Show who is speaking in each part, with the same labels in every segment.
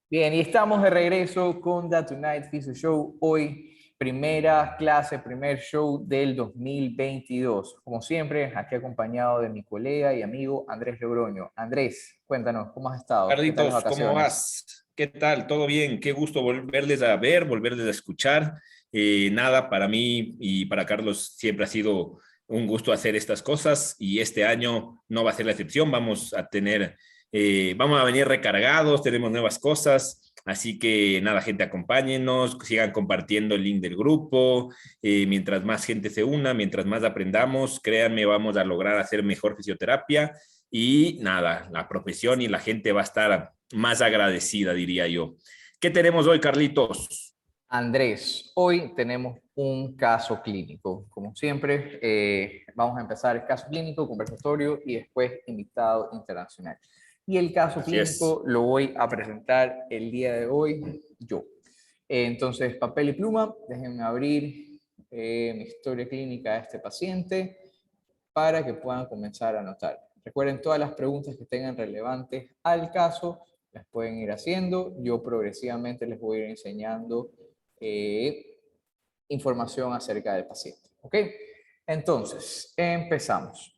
Speaker 1: Bien, y estamos de regreso con The Tonight Physio Show. Hoy, primera clase, primer show del 2022. Como siempre, aquí acompañado de mi colega y amigo Andrés Logroño. Andrés, cuéntanos, ¿cómo has estado? ¿Qué tal las
Speaker 2: Carlitos, ¿cómo
Speaker 1: vacaciones?
Speaker 2: vas? ¿Qué tal? ¿Todo bien? Qué gusto volverles a ver, volverles a escuchar. Nada, para mí y para Carlos siempre ha sido un gusto hacer estas cosas y este año no va a ser la excepción. Vamos a venir recargados, tenemos nuevas cosas. Así que nada, gente, acompáñenos, sigan compartiendo el link del grupo. Mientras más gente se una, mientras más aprendamos, créanme, vamos a lograr hacer mejor fisioterapia y nada, la profesión y la gente va a estar más agradecida, diría yo. ¿Qué tenemos hoy, Carlitos?
Speaker 1: Andrés, hoy tenemos un caso clínico. Como siempre, vamos a empezar el caso clínico, conversatorio y después invitado internacional. Y el caso
Speaker 2: Así es.
Speaker 1: clínico lo voy a presentar el día de hoy yo. Entonces, papel y pluma, déjenme abrir mi historia clínica de este paciente para que puedan comenzar a anotar. Recuerden, todas las preguntas que tengan relevantes al caso, las pueden ir haciendo. Yo progresivamente les voy a ir enseñando eh, información acerca del paciente. ¿Ok? Entonces, empezamos.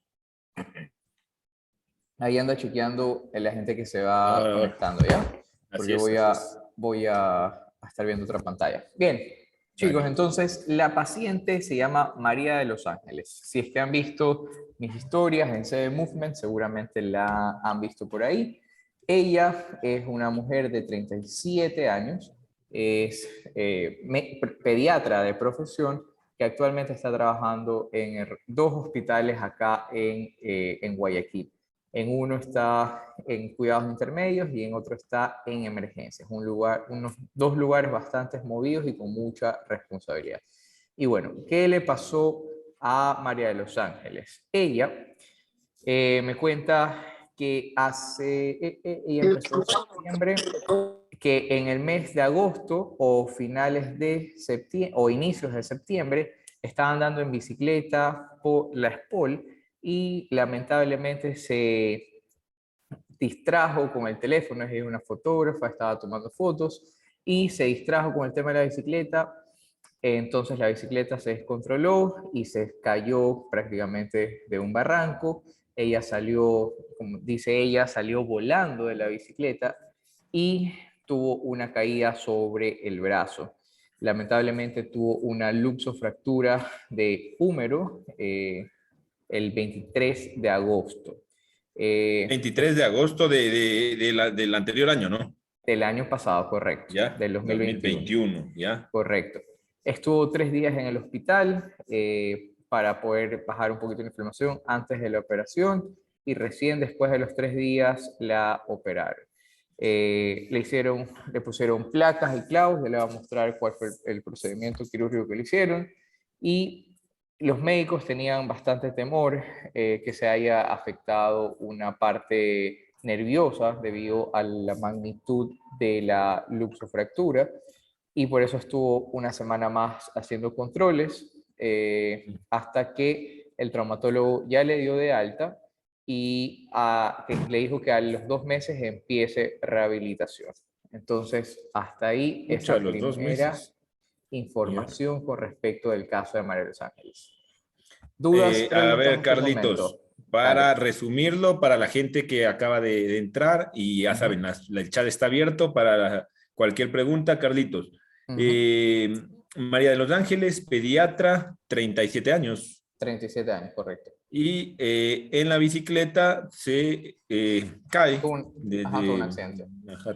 Speaker 1: Ahí anda chequeando la gente que se va
Speaker 2: Ahora,
Speaker 1: conectando, ¿ya?
Speaker 2: así
Speaker 1: Porque
Speaker 2: es, así es.
Speaker 1: voy a estar viendo otra pantalla. Bien, chicos,
Speaker 2: Dale.
Speaker 1: entonces la paciente se llama María de los Ángeles. Si es que han visto mis historias en CB Movement, seguramente la han visto por ahí. Ella es una mujer de 37 años, es pediatra de profesión que actualmente está trabajando en dos hospitales acá en Guayaquil. En uno está en cuidados intermedios y en otro está en emergencias. Unos dos lugares bastante movidos y con mucha responsabilidad. Y bueno, ¿qué le pasó a María de los Ángeles? Ella me cuenta que ella empezó en septiembre, que en el mes de agosto o finales de septiembre o inicios de septiembre estaba andando en bicicleta por la Espol y lamentablemente se distrajo con el teléfono, es una fotógrafa, estaba tomando fotos y se distrajo con el tema de la bicicleta. Entonces la bicicleta se descontroló y se cayó prácticamente de un barranco. Ella salió, como dice ella, salió volando de la bicicleta y tuvo una caída sobre el brazo. Lamentablemente tuvo una luxofractura de húmero el 23 de agosto.
Speaker 2: 23 de agosto del anterior año, ¿no?
Speaker 1: Del año pasado, correcto,
Speaker 2: ¿Ya?
Speaker 1: del 2021.
Speaker 2: 2021, ¿ya?
Speaker 1: Correcto. Estuvo 3 días en el hospital para poder bajar un poquito la inflamación antes de la operación y recién después de los 3 días la operaron. Le pusieron placas y clavos, le voy a mostrar cuál fue el procedimiento quirúrgico que le hicieron y los médicos tenían bastante temor que se haya afectado una parte nerviosa debido a la magnitud de la luxofractura y por eso estuvo una semana más haciendo controles hasta que el traumatólogo ya le dio de alta y que le dijo que a los 2 meses empiece rehabilitación. Entonces, hasta ahí
Speaker 2: Mucho a
Speaker 1: esa
Speaker 2: los dos
Speaker 1: primera
Speaker 2: meses. ¿Ya?
Speaker 1: información con respecto del caso de María de los Ángeles. ¿Dudas,
Speaker 2: A
Speaker 1: preguntas
Speaker 2: ver,
Speaker 1: hasta el
Speaker 2: Carlitos,
Speaker 1: momento?
Speaker 2: para
Speaker 1: Dale.
Speaker 2: resumirlo, para la gente que acaba de entrar, y ya
Speaker 1: Ujú,
Speaker 2: saben, el chat está abierto para cualquier pregunta, Carlitos.
Speaker 1: ujú.
Speaker 2: Eh, María de los Ángeles, pediatra, 37 años,
Speaker 1: 37 años, correcto.
Speaker 2: y en la bicicleta se cae,
Speaker 1: Ajá, tuvo un accidente.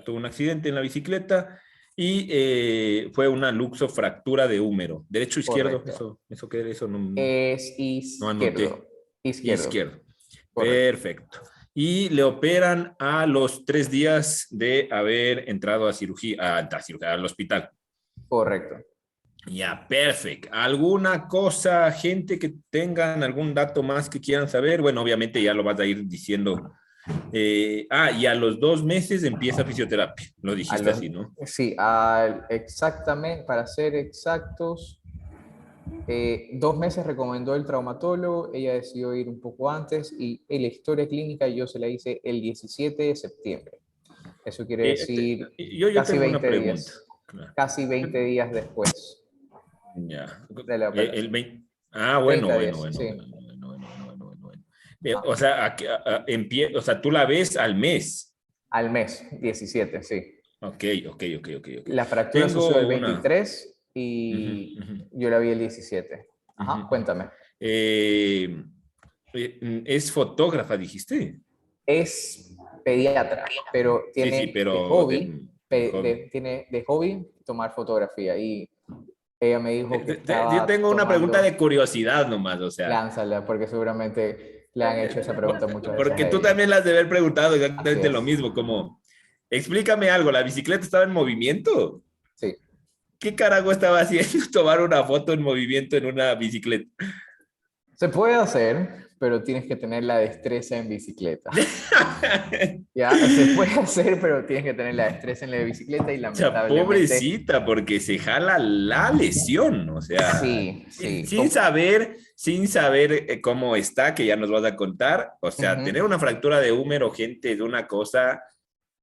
Speaker 2: tuvo un accidente en la bicicleta y fue una luxofractura de húmero, derecho o izquierdo,
Speaker 1: Correcto.
Speaker 2: eso no,
Speaker 1: Es
Speaker 2: no
Speaker 1: izquierdo.
Speaker 2: anoté.
Speaker 1: Izquierdo,
Speaker 2: Izquierdo.
Speaker 1: correcto.
Speaker 2: Perfecto. Y le operan a los 3 días de haber entrado a cirugía, al hospital.
Speaker 1: Correcto.
Speaker 2: Ya, perfecto. ¿Alguna cosa, gente, que tengan algún dato más que quieran saber? Bueno, obviamente ya lo vas a ir diciendo. Y a los 2 meses empieza fisioterapia. Lo
Speaker 1: A
Speaker 2: dijiste
Speaker 1: los,
Speaker 2: así, ¿no?
Speaker 1: sí, exactamente, para ser exactos, 2 meses recomendó el traumatólogo, ella decidió ir un poco antes y la historia clínica yo se la hice el 17 de septiembre. Eso quiere decir
Speaker 2: Yo
Speaker 1: casi
Speaker 2: tengo una
Speaker 1: 20
Speaker 2: pregunta.
Speaker 1: días.
Speaker 2: Claro.
Speaker 1: Casi 20 días después
Speaker 2: Ya.
Speaker 1: de la
Speaker 2: El
Speaker 1: operación.
Speaker 2: 20. Ah,
Speaker 1: 30 días, sí.
Speaker 2: Bueno.
Speaker 1: Ajá.
Speaker 2: O sea, o sea, tú la ves al mes.
Speaker 1: Al mes, 17, sí.
Speaker 2: Ok, ok.
Speaker 1: La fractura sucedió el
Speaker 2: Tengo una.
Speaker 1: 23
Speaker 2: Ujú,
Speaker 1: y
Speaker 2: ujú,
Speaker 1: yo la vi el 17.
Speaker 2: ujú,
Speaker 1: Ajá,
Speaker 2: ujú.
Speaker 1: cuéntame.
Speaker 2: Eh, es fotógrafa, dijiste.
Speaker 1: Es pediatra, pero
Speaker 2: Sí, sí,
Speaker 1: tiene de
Speaker 2: pero
Speaker 1: hobby,
Speaker 2: de hobby.
Speaker 1: tiene de hobby tomar fotografía y ella me dijo que
Speaker 2: Yo
Speaker 1: estaba
Speaker 2: tengo una pregunta
Speaker 1: tomando,
Speaker 2: de curiosidad nomás, o sea,
Speaker 1: lánzala, porque seguramente le han hecho esa pregunta muchas veces
Speaker 2: porque
Speaker 1: a
Speaker 2: tú
Speaker 1: ella.
Speaker 2: también la has de haber preguntado
Speaker 1: Así
Speaker 2: exactamente lo
Speaker 1: es,
Speaker 2: mismo, como, explícame algo, ¿la bicicleta estaba en movimiento?
Speaker 1: sí.
Speaker 2: ¿Qué carajo estaba haciendo tomar una foto en movimiento en una bicicleta?
Speaker 1: Se puede hacer, pero tienes que tener la destreza en bicicleta. Ya, se puede hacer, pero tienes que tener la destreza en la bicicleta y
Speaker 2: O sea,
Speaker 1: lamentablemente,
Speaker 2: pobrecita, porque se jala la lesión, o sea,
Speaker 1: sí, sí.
Speaker 2: sin saber cómo está, que ya nos vas a contar, o sea, tener
Speaker 1: Ujú.
Speaker 2: una fractura de húmero, gente, es una cosa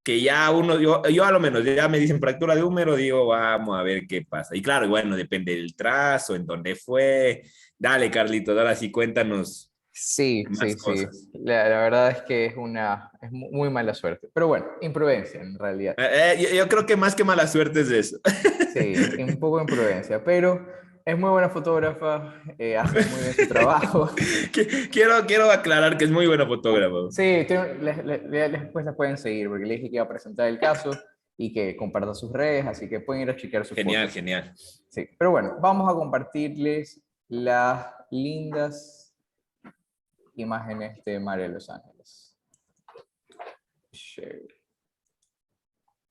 Speaker 2: que ya uno, yo a lo menos ya me dicen fractura de húmero, digo, vamos a ver qué pasa. Y claro, bueno, depende del trazo, en dónde fue. Dale, Carlitos, ahora sí cuéntanos
Speaker 1: Sí,
Speaker 2: más
Speaker 1: sí, sí.
Speaker 2: cosas.
Speaker 1: La verdad es que es muy mala suerte. Pero bueno, imprudencia en realidad.
Speaker 2: Yo creo que más que mala suerte es eso.
Speaker 1: Sí, un poco de imprudencia, pero es muy buena fotógrafa, hace muy bien su trabajo.
Speaker 2: Quiero aclarar que es muy buena fotógrafa.
Speaker 1: Sí, después la pueden seguir porque le dije que iba a presentar el caso y que comparta sus redes, así que pueden ir a chequear sus
Speaker 2: Genial,
Speaker 1: fotos.
Speaker 2: genial.
Speaker 1: Sí, pero bueno, vamos a compartirles las lindas imágenes de María de Los Ángeles. Share.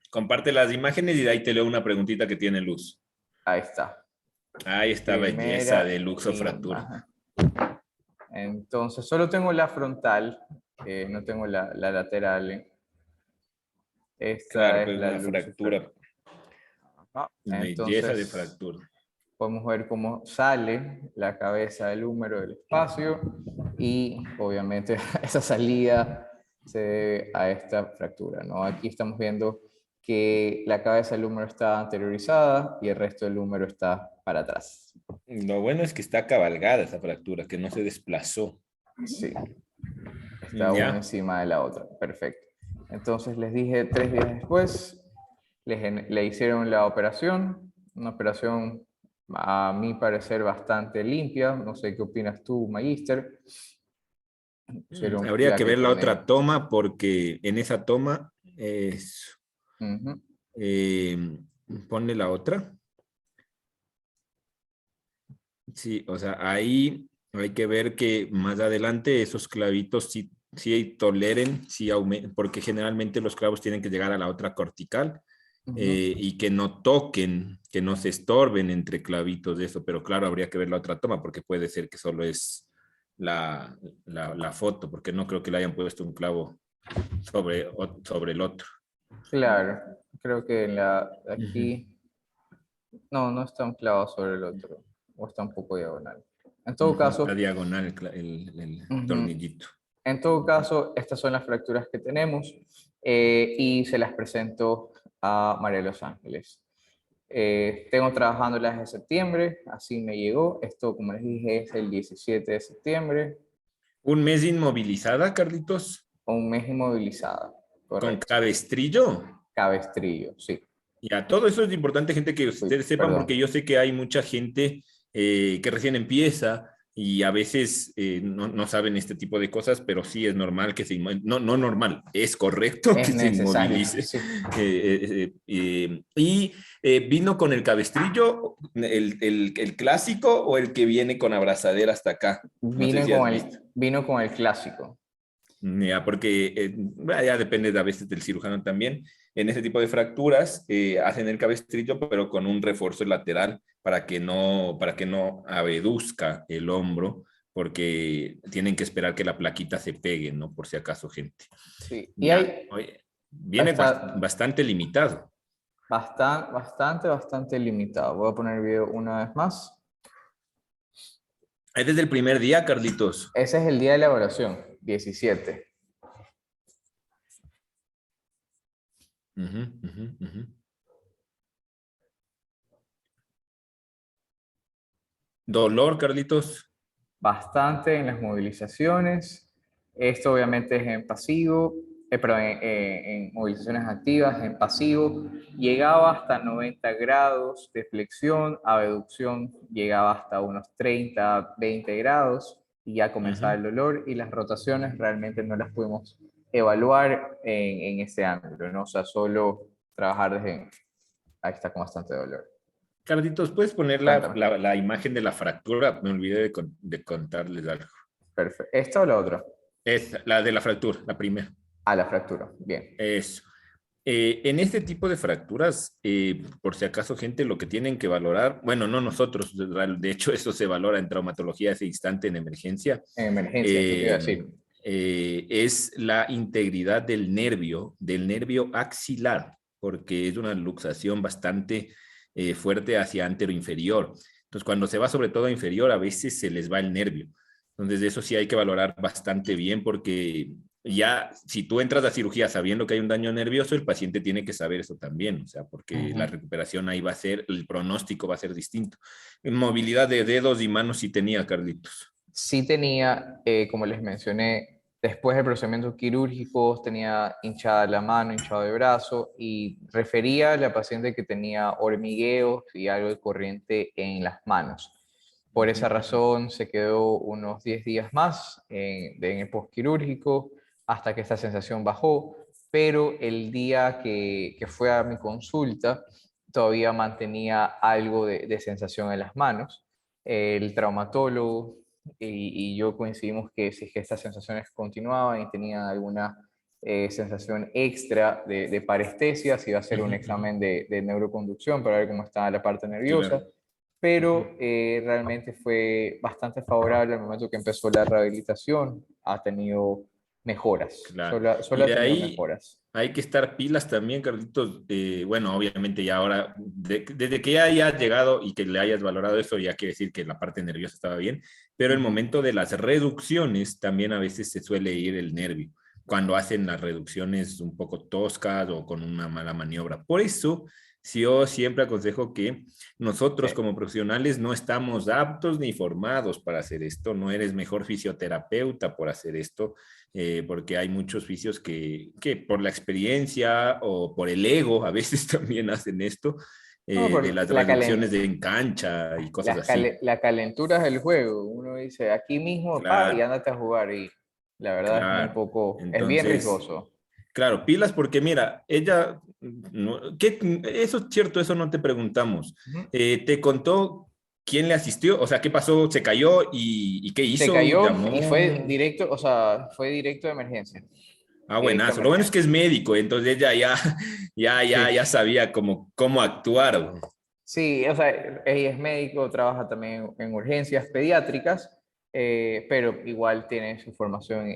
Speaker 2: Comparte las imágenes y de ahí te leo una preguntita que tiene Luz.
Speaker 1: Ahí está.
Speaker 2: Ahí está belleza
Speaker 1: Primera
Speaker 2: de Luxo Fractura.
Speaker 1: imagen. Entonces, solo tengo la frontal, no tengo la lateral.
Speaker 2: Claro,
Speaker 1: Esta es
Speaker 2: pues
Speaker 1: la
Speaker 2: una
Speaker 1: luz.
Speaker 2: fractura, belleza de
Speaker 1: Entonces,
Speaker 2: fractura.
Speaker 1: podemos ver cómo sale la cabeza del húmero del espacio y obviamente esa salida se debe a esta fractura, ¿no? Aquí estamos viendo que la cabeza del húmero está anteriorizada y el resto del húmero está para atrás.
Speaker 2: Lo bueno es que está cabalgada esa fractura, que no se desplazó.
Speaker 1: Sí, está una
Speaker 2: Ya.
Speaker 1: encima de la otra. Perfecto. Entonces les dije 3 días después, le hicieron la operación, una operación a mi parecer bastante limpia. No sé qué opinas tú, Magíster. Pusieron
Speaker 2: Habría que
Speaker 1: placa y
Speaker 2: ver la
Speaker 1: tornillo.
Speaker 2: otra toma porque en esa toma es...
Speaker 1: Ujú.
Speaker 2: eh, ponle la otra. Sí, o sea, ahí hay que ver que más adelante esos clavitos sí toleren, sí porque generalmente los clavos tienen que llegar a la otra cortical
Speaker 1: Ujú.
Speaker 2: y que no toquen, que no se estorben entre clavitos de eso, pero claro, habría que ver la otra toma porque puede ser que solo es la foto, porque no creo que le hayan puesto un clavo sobre el otro.
Speaker 1: Claro, creo que
Speaker 2: Ujú.
Speaker 1: aquí no está un clavado sobre el otro, o está un poco diagonal. En todo
Speaker 2: Ujú, está
Speaker 1: caso,
Speaker 2: diagonal el
Speaker 1: ujú,
Speaker 2: tornillito.
Speaker 1: en todo caso, estas son las fracturas que tenemos y se las presento a María de Los Ángeles. Tengo trabajándolas desde septiembre, así me llegó. Esto, como les dije, es el 17 de septiembre,
Speaker 2: Un mes inmovilizada, Carlitos,
Speaker 1: un mes inmovilizada,
Speaker 2: con
Speaker 1: correcto.
Speaker 2: cabestrillo.
Speaker 1: Cabestrillo, sí.
Speaker 2: Ya, todo eso es importante, gente, que
Speaker 1: Uy,
Speaker 2: ustedes sepan, porque
Speaker 1: perdón.
Speaker 2: yo sé que hay mucha gente que recién empieza y a veces no saben este tipo de cosas, pero sí es normal que no normal, es correcto
Speaker 1: Es
Speaker 2: que se
Speaker 1: necesario,
Speaker 2: inmovilice.
Speaker 1: sí.
Speaker 2: Y vino con el cabestrillo, el clásico o el que viene con abrazadera hasta acá. No sé si has visto.
Speaker 1: Vino con el clásico.
Speaker 2: Ya, porque bueno, ya depende a veces del cirujano también. En ese tipo de fracturas hacen el cabestrillo, pero con un refuerzo lateral para que no abeduzca el hombro, porque tienen que esperar que la plaquita se pegue, ¿no? Por si acaso, gente.
Speaker 1: Sí, y
Speaker 2: Ya, oye, viene
Speaker 1: está
Speaker 2: bastante limitado.
Speaker 1: bastante limitado. Voy a poner el video una vez más.
Speaker 2: Es desde el primer día, Carlitos.
Speaker 1: Ese es el día de la evaluación, 17.
Speaker 2: Ujú, ujú, ujú. Dolor, Carlitos.
Speaker 1: Bastante en las movilizaciones. Esto obviamente es en pasivo, perdón, en movilizaciones activas, en pasivo. Llegaba hasta 90 grados de flexión, abducción llegaba hasta unos 30, 20 grados y ya comenzaba
Speaker 2: Ujú.
Speaker 1: el dolor y las rotaciones realmente no las pudimos evaluar en ese ángulo, ¿no? O sea, solo trabajar desde, ahí está con bastante dolor.
Speaker 2: Carlitos, ¿puedes poner la,
Speaker 1: Cuéntame.
Speaker 2: la imagen de la fractura? Me olvidé de contarles algo.
Speaker 1: Perfecto. ¿Esta o la otra?
Speaker 2: Es la de la fractura, la primera.
Speaker 1: Ah, la fractura. Bien.
Speaker 2: Eso. En este tipo de fracturas, por si acaso, gente, lo que tienen que valorar, bueno, no nosotros, de hecho, eso se valora en traumatología ese instante en emergencia,
Speaker 1: En emergencia, eso te iba a
Speaker 2: eh,
Speaker 1: decir.
Speaker 2: es la integridad del nervio axilar, porque es una luxación bastante fuerte hacia anteroinferior. Entonces, cuando se va sobre todo a inferior, a veces se les va el nervio. Entonces, eso sí hay que valorar bastante bien porque ya si tú entras a cirugía sabiendo que hay un daño nervioso, el paciente tiene que saber eso también, o sea, porque la
Speaker 1: Ujú.
Speaker 2: recuperación ahí va a ser, el pronóstico va a ser distinto. Movilidad de dedos y manos sí tenía, Carlitos.
Speaker 1: Sí tenía, como les mencioné, después del procedimiento quirúrgico, tenía hinchada la mano, hinchado el brazo y refería a la paciente que tenía hormigueos y algo de corriente en las manos. Por
Speaker 2: Ujú,
Speaker 1: esa
Speaker 2: ujú.
Speaker 1: razón se quedó unos 10 días más en el postquirúrgico hasta que esta sensación bajó, pero el día que fue a mi consulta todavía mantenía algo de sensación en las manos. El traumatólogo y yo coincidimos que si es que estas sensaciones continuaban y tenían alguna sensación extra de parestesia, se iba a hacer
Speaker 2: Ujú,
Speaker 1: un
Speaker 2: ujú.
Speaker 1: examen de neuroconducción para ver cómo estaba la parte nerviosa,
Speaker 2: Claro. Ujú.
Speaker 1: pero realmente fue bastante favorable al momento que empezó la rehabilitación, ha tenido mejoras,
Speaker 2: Claro.
Speaker 1: solo
Speaker 2: Y
Speaker 1: ha
Speaker 2: de
Speaker 1: tenido
Speaker 2: ahí
Speaker 1: mejoras.
Speaker 2: hay que estar pilas también, Carlitos. Bueno, obviamente ya ahora, desde que ya hayas llegado y que le hayas valorado eso, ya quiere decir que la parte nerviosa estaba bien, pero el
Speaker 1: Ujú.
Speaker 2: momento de las reducciones también a veces se suele ir el nervio, cuando hacen las reducciones un poco toscas o con una mala maniobra. Por eso, sí, yo siempre aconsejo que nosotros
Speaker 1: Sí.
Speaker 2: como profesionales no estamos aptos ni formados para hacer esto, no eres mejor fisioterapeuta por hacer esto, porque hay muchos vicios que por la experiencia o por el ego a veces también hacen esto,
Speaker 1: No,
Speaker 2: de
Speaker 1: por
Speaker 2: las reducciones de en cancha y cosas así.
Speaker 1: la calentura del juego. Uno dice, aquí mismo, pa, y
Speaker 2: Claro,
Speaker 1: ándate a jugar. Y la verdad es muy
Speaker 2: claro.
Speaker 1: poco, es bien
Speaker 2: Entonces,
Speaker 1: riesgoso.
Speaker 2: claro, pilas porque mira, ella, eso es cierto, eso no te preguntamos.
Speaker 1: Ujú.
Speaker 2: ¿Te contó quién le asistió? O sea, ¿qué pasó? ¿Se cayó y qué
Speaker 1: Se
Speaker 2: hizo?
Speaker 1: cayó y fue
Speaker 2: ¿Llamó?
Speaker 1: directo, o sea, fue directo de emergencia.
Speaker 2: Ah,
Speaker 1: Directo de
Speaker 2: buenazo. Lo bueno es que
Speaker 1: emergencia.
Speaker 2: es médico, entonces ella ya,
Speaker 1: Sí.
Speaker 2: ya sabía cómo actuar.
Speaker 1: Sí, o sea, ella es médico, trabaja también en urgencias pediátricas, pero igual tiene su formación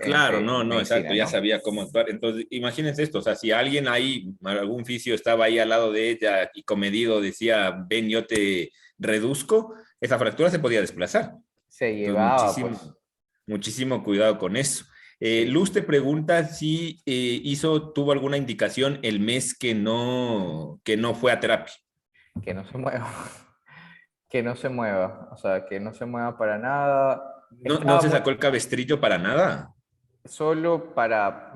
Speaker 2: Claro, no,
Speaker 1: en
Speaker 2: no, exacto,
Speaker 1: medicina,
Speaker 2: ya
Speaker 1: ¿no?
Speaker 2: sabía cómo actuar. Entonces, imagínense esto, o sea, si alguien ahí, algún fisio estaba ahí al lado de ella y comedido decía, ven, yo te reduzco, esa fractura se podía desplazar.
Speaker 1: Se
Speaker 2: Entonces,
Speaker 1: llevaba, pues,
Speaker 2: muchísimo cuidado con eso.
Speaker 1: sí,
Speaker 2: Luz te pregunta si tuvo alguna indicación el mes que no fue a terapia.
Speaker 1: que no se mueva. Que no se mueva, o sea, que no se mueva para nada.
Speaker 2: No, no
Speaker 1: Estaba
Speaker 2: se
Speaker 1: muy,
Speaker 2: sacó el cabestrillo para nada.
Speaker 1: solo para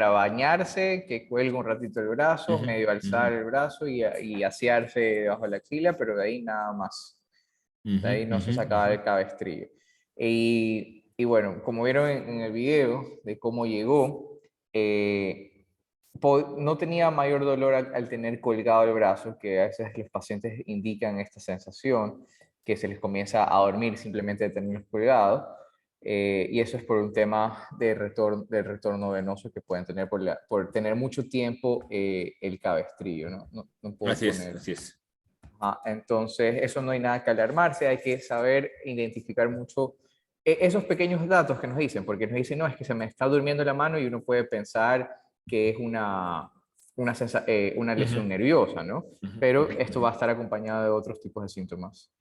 Speaker 1: bañarse, que cuelgue un ratito el brazo,
Speaker 2: Ujú,
Speaker 1: medio
Speaker 2: ujú,
Speaker 1: alzar el brazo y asearse debajo de la axila, pero de ahí nada más. De
Speaker 2: ujú,
Speaker 1: ahí no se
Speaker 2: ujú,
Speaker 1: sacaba
Speaker 2: ujú.
Speaker 1: el cabestrillo. Y bueno, como vieron en el video de cómo llegó, no tenía mayor dolor al tener colgado el brazo, que a veces los pacientes indican esta sensación, que se les comienza a dormir simplemente de tenerlos colgados. Y eso es por un tema del retorno venoso que pueden tener por tener mucho tiempo el cabestrillo, ¿no? No puedo
Speaker 2: Así es,
Speaker 1: poner.
Speaker 2: así es.
Speaker 1: Entonces, eso no hay nada que alarmarse, hay que saber identificar mucho esos pequeños datos que nos dicen, porque nos dicen, no, es que se me está durmiendo la mano y uno puede pensar que es una
Speaker 2: Ujú,
Speaker 1: lesión nerviosa, ¿no?
Speaker 2: ujú,
Speaker 1: Pero
Speaker 2: ujú,
Speaker 1: esto
Speaker 2: ujú,
Speaker 1: va a estar acompañado de otros tipos de síntomas.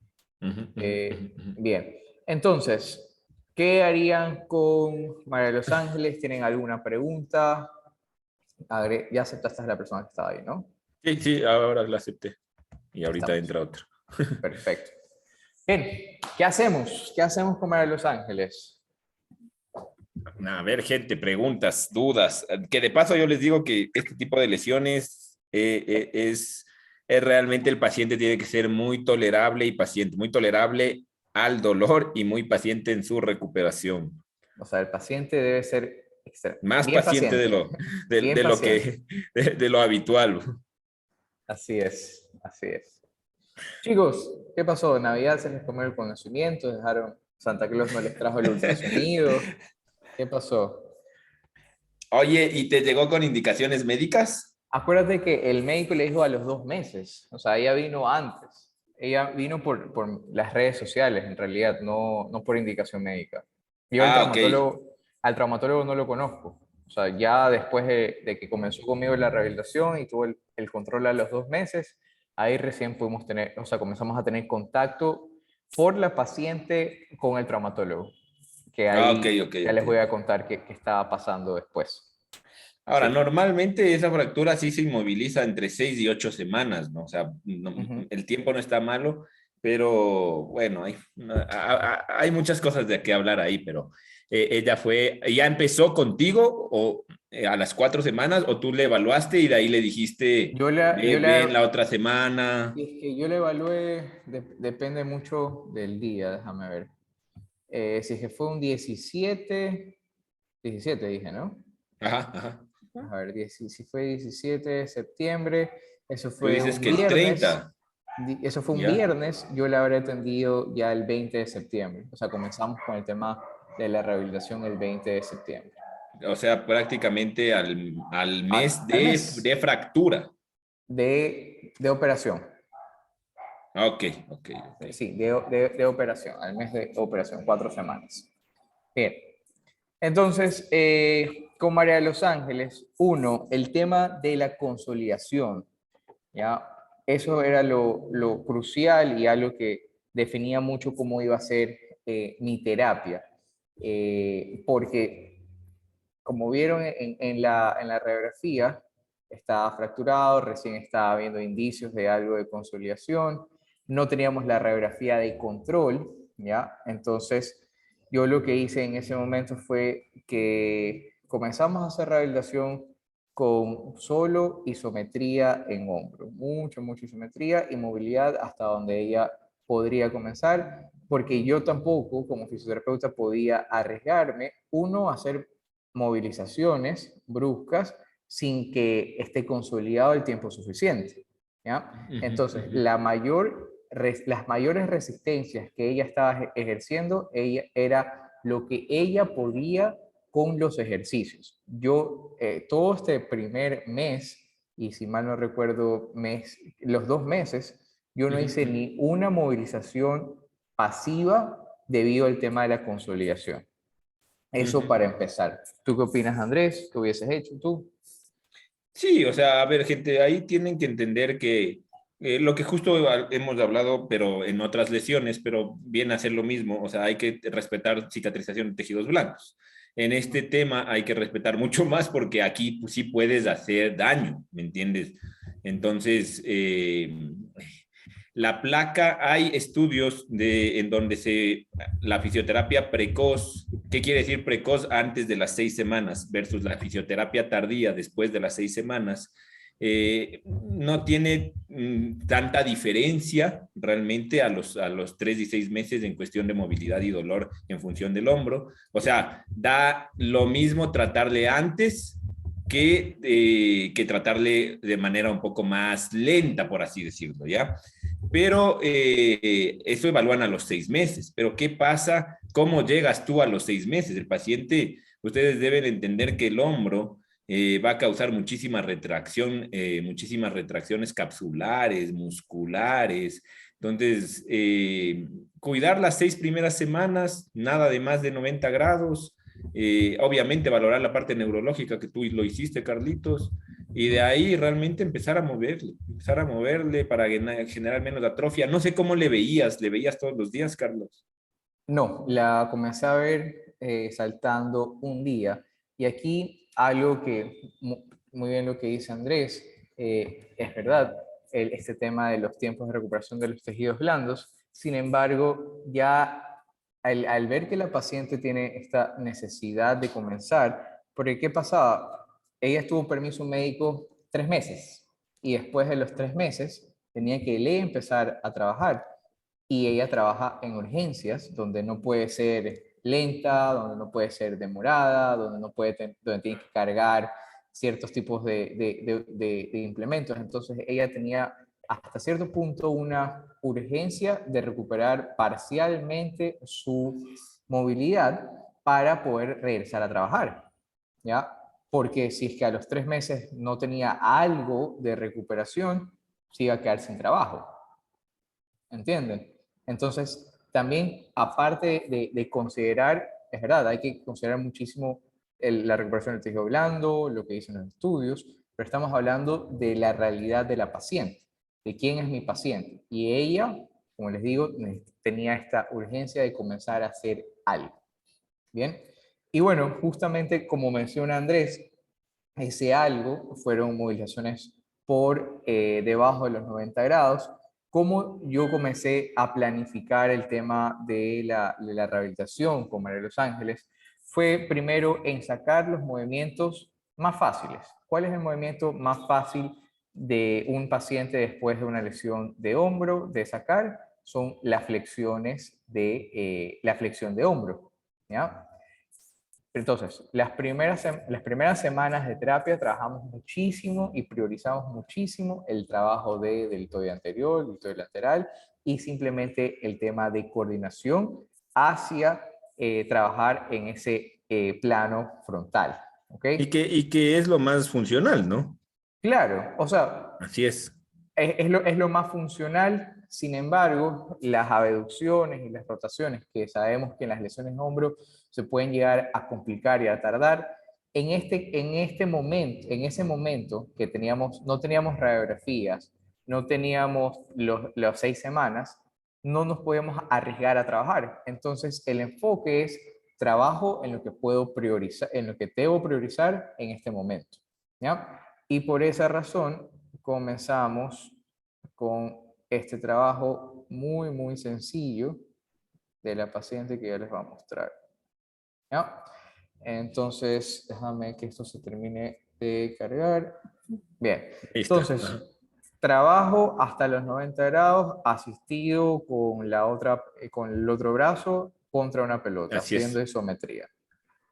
Speaker 2: ujú, ujú, ujú, ujú.
Speaker 1: Bien, entonces, ¿qué harían con María de Los Ángeles? ¿Tienen alguna pregunta? Ya aceptaste a la persona que estaba ahí, ¿no?
Speaker 2: Sí, sí, ahora la acepté. Y ahorita
Speaker 1: Estamos.
Speaker 2: entra otro.
Speaker 1: Perfecto. Bien, ¿qué hacemos? ¿Qué hacemos con María de Los Ángeles?
Speaker 2: A ver, gente, preguntas, dudas. Que de paso yo les digo que este tipo de lesiones es realmente el paciente tiene que ser muy tolerable y paciente, muy tolerable al dolor y muy paciente en su recuperación.
Speaker 1: O sea, el paciente debe ser
Speaker 2: Más
Speaker 1: bien
Speaker 2: paciente
Speaker 1: paciente, bien
Speaker 2: de lo
Speaker 1: paciente.
Speaker 2: que, de lo habitual.
Speaker 1: Así es, así es. Chicos, ¿qué pasó? ¿Navidad se les comió el conocimiento? ¿Dejaron, Santa Claus no les trajo el ultrasonido? ¿Qué pasó?
Speaker 2: Oye, ¿y te llegó con indicaciones médicas?
Speaker 1: Acuérdate que el médico le dijo a los 2 meses, o sea, ella vino antes. Ella vino por las redes sociales, en realidad, no por indicación médica. Yo
Speaker 2: Ah, ok.
Speaker 1: al traumatólogo no lo conozco. O sea, ya después de que comenzó conmigo la rehabilitación y tuvo el control a los 2 meses, ahí recién pudimos tener, o sea, comenzamos a tener contacto por la paciente con el traumatólogo, que
Speaker 2: Ah, ok,
Speaker 1: ahí
Speaker 2: ok,
Speaker 1: ya
Speaker 2: ok.
Speaker 1: les voy a contar qué estaba pasando después.
Speaker 2: Ahora,
Speaker 1: Sí.
Speaker 2: normalmente esa fractura sí se inmoviliza entre 6 y 8 semanas, ¿no? O sea,
Speaker 1: Ujú.
Speaker 2: el tiempo no está malo, pero bueno, hay muchas cosas de qué hablar ahí, pero ella ya empezó contigo o a las 4 semanas o tú le evaluaste y de ahí le dijiste,
Speaker 1: Yo la,
Speaker 2: ve,
Speaker 1: yo
Speaker 2: ven
Speaker 1: la,
Speaker 2: la otra semana.
Speaker 1: y es que yo la evalué, depende mucho del día, déjame ver. Si es que fue un 17 dije, ¿no?
Speaker 2: Ajá, ajá.
Speaker 1: A ver, si fue 17 de septiembre, eso
Speaker 2: Tú
Speaker 1: fue
Speaker 2: dices
Speaker 1: un
Speaker 2: que el
Speaker 1: viernes,
Speaker 2: 30,
Speaker 1: eso fue un
Speaker 2: ¿ya?
Speaker 1: viernes, yo la habré atendido ya el 20 de septiembre. O sea, comenzamos con el tema de la rehabilitación el 20 de septiembre.
Speaker 2: O sea, prácticamente al mes
Speaker 1: Al mes
Speaker 2: de fractura.
Speaker 1: de operación.
Speaker 2: Ah, ok, ok, ok.
Speaker 1: Sí, de operación, al mes de operación, 4 semanas. Bien, entonces, con María de Los Ángeles, uno, el tema de la consolidación, ¿ya? Eso era lo crucial y algo que definía mucho cómo iba a ser mi terapia, porque como vieron en la radiografía, estaba fracturado, recién estaba viendo indicios de algo de consolidación, no teníamos la radiografía de control, ¿ya? Entonces, yo lo que hice en ese momento fue que comenzamos a hacer rehabilitación con solo isometría en hombro, mucha isometría y movilidad hasta donde ella podría comenzar, porque yo tampoco como fisioterapeuta podía arriesgarme, uno, a hacer movilizaciones bruscas sin que esté consolidado el tiempo suficiente, ¿ya?
Speaker 2: Ujú,
Speaker 1: Entonces,
Speaker 2: ujú.
Speaker 1: las mayores resistencias que ella estaba ejerciendo era lo que ella podía con los ejercicios. Yo, todo este primer mes, y si mal no recuerdo, los 2 meses, yo no
Speaker 2: Ujú,
Speaker 1: hice
Speaker 2: ujú.
Speaker 1: ni una movilización pasiva debido al tema de la consolidación. Eso
Speaker 2: Ujú.
Speaker 1: para empezar. ¿Tú qué opinas, Andrés? ¿Qué hubieses hecho tú?
Speaker 2: Sí, o sea, a ver, gente, ahí tienen que entender que lo que justo hemos hablado, pero en otras lesiones, pero viene a ser lo mismo, o sea, hay que respetar cicatrización de tejidos blancos. En este tema hay que respetar mucho más porque aquí pues, sí puedes hacer daño, ¿me entiendes? Entonces, la placa, hay estudios en donde la fisioterapia precoz, ¿qué quiere decir precoz? Antes de las 6 semanas versus la fisioterapia tardía después de las 6 semanas. No tiene tanta diferencia realmente a los 3 y 6 meses en cuestión de movilidad y dolor en función del hombro. O sea, da lo mismo tratarle antes que tratarle de manera un poco más lenta, por así decirlo, ¿ya? Pero eso evalúan a los 6 meses. Pero ¿qué pasa? ¿Cómo llegas tú a los 6 meses? El paciente, ustedes deben entender que el hombro va a causar muchísima retracción, muchísimas retracciones capsulares, musculares. Entonces, cuidar las 6 primeras semanas, nada de más de 90 grados. Obviamente valorar la parte neurológica que tú lo hiciste, Carlitos, y de ahí realmente empezar a moverle para generar menos atrofia. No sé cómo le veías todos los días, Carlos.
Speaker 1: No, la comencé a ver saltando un día. Y aquí algo que muy bien lo que dice Andrés. Es verdad, este tema de los tiempos de recuperación de los tejidos blandos. Sin embargo, ya al ver que la paciente tiene esta necesidad de comenzar, porque ¿qué pasaba? Ella estuvo permiso médico 3 meses y después de los 3 meses tenía que empezar a trabajar y ella trabaja en urgencias donde no puede ser lenta, donde no puede ser demorada, donde no puede donde tiene que cargar ciertos tipos de implementos. Entonces ella tenía hasta cierto punto una urgencia de recuperar parcialmente su movilidad para poder regresar a trabajar, ¿ya? Porque si es que a los 3 meses no tenía algo de recuperación, se iba a quedar sin trabajo, ¿entienden? Entonces, también, aparte de considerar, es verdad, hay que considerar muchísimo la recuperación del tejido blando, lo que dicen los estudios, pero estamos hablando de la realidad de la paciente, de quién es mi paciente. Y ella, como les digo, tenía esta urgencia de comenzar a hacer algo. Bien. Y bueno, justamente como menciona Andrés, ese algo fueron movilizaciones por debajo de los 90 grados. Como yo comencé a planificar el tema de la rehabilitación con María de los Ángeles, fue primero en sacar los movimientos más fáciles. ¿Cuál es el movimiento más fácil de un paciente después de una lesión de hombro de sacar? Son las flexiones la flexión de hombro, ¿ya? Entonces, las primeras semanas de terapia trabajamos muchísimo y priorizamos muchísimo el trabajo de deltoide anterior, deltoide lateral y simplemente el tema de coordinación hacia trabajar en ese plano frontal. ¿Ok?
Speaker 2: Y que es lo más funcional, ¿no?
Speaker 1: Claro, o sea,
Speaker 2: Así es.
Speaker 1: es lo más funcional. Sin embargo, las abducciones y las rotaciones, que sabemos que en las lesiones de hombro se pueden llegar a complicar y a tardar, en ese momento que no teníamos radiografías, no teníamos las 6 semanas, no nos podíamos arriesgar a trabajar. Entonces, el enfoque es trabajo en lo que puedo priorizar, en lo que debo priorizar en este momento, ¿ya? Y por esa razón comenzamos con este trabajo muy, muy sencillo de la paciente que ya les voy a mostrar, ¿ya? Entonces, déjame que esto se termine de cargar. Bien,
Speaker 2: Ahí está. Ajá.
Speaker 1: entonces, trabajo hasta los 90 grados asistido con el otro brazo contra una pelota,
Speaker 2: Así
Speaker 1: haciendo
Speaker 2: es.
Speaker 1: isometría.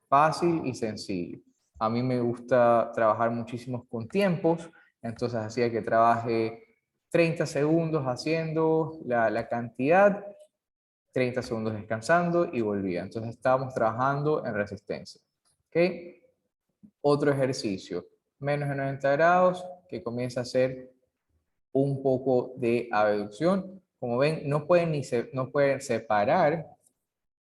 Speaker 1: Fácil y sencillo. A mí me gusta trabajar muchísimo con tiempos, entonces hacía que trabaje 30 segundos haciendo la cantidad, 30 segundos descansando y volvía. Entonces estábamos trabajando en resistencia. ¿Ok? Otro ejercicio, menos de 90 grados, que comienza a hacer un poco de abducción. Como ven, no pueden separar.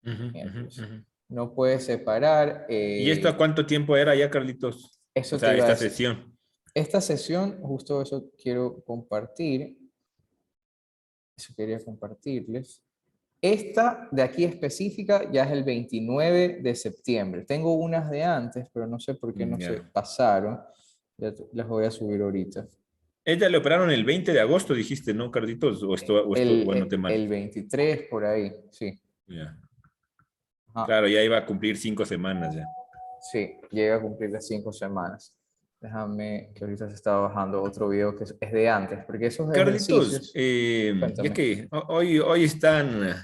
Speaker 2: Ujú, ujú,
Speaker 1: Miércoles,
Speaker 2: ujú.
Speaker 1: no puede separar.
Speaker 2: ¿Y esto a cuánto tiempo era ya, Carlitos? O
Speaker 1: Eso te
Speaker 2: sea,
Speaker 1: iba a
Speaker 2: esta
Speaker 1: decir.
Speaker 2: sesión.
Speaker 1: Esta sesión, justo eso quiero compartir. Eso quería compartirles. Esta de aquí específica ya es el 29 de septiembre. Tengo unas de antes, pero no sé por qué no se
Speaker 2: Ya.
Speaker 1: pasaron. Ya las voy a subir ahorita.
Speaker 2: Ella le operaron el 20 de agosto, dijiste, ¿no, Carlitos? O anoté mal.
Speaker 1: El 23 por ahí, sí.
Speaker 2: Ya.
Speaker 1: Ajá.
Speaker 2: Claro, ya iba a cumplir 5 semanas ya.
Speaker 1: Sí, llega a cumplir las 5 semanas. Déjame que ahorita se está bajando otro video que es de antes, porque esos
Speaker 2: Carlitos,
Speaker 1: ejercicios,
Speaker 2: ya
Speaker 1: cuéntame.
Speaker 2: que hoy están,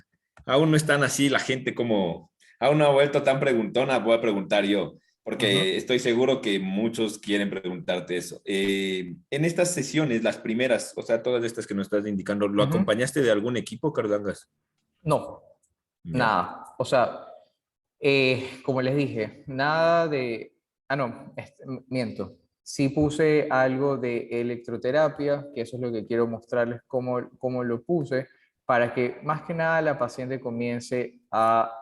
Speaker 2: aún no están así la gente como, aún no ha vuelto tan preguntona, voy a preguntar yo, porque
Speaker 1: Ujú,
Speaker 2: estoy seguro que muchos quieren preguntarte eso. En estas sesiones, las primeras, o sea, todas estas que nos estás indicando, ¿lo
Speaker 1: ujú.
Speaker 2: acompañaste de algún equipo, Cardangas?
Speaker 1: No,
Speaker 2: Ya.
Speaker 1: nada. O sea, como les dije, nada de... Ah, no, miento. Sí puse algo de electroterapia, que eso es lo que quiero mostrarles cómo lo puse, para que más que nada la paciente comience a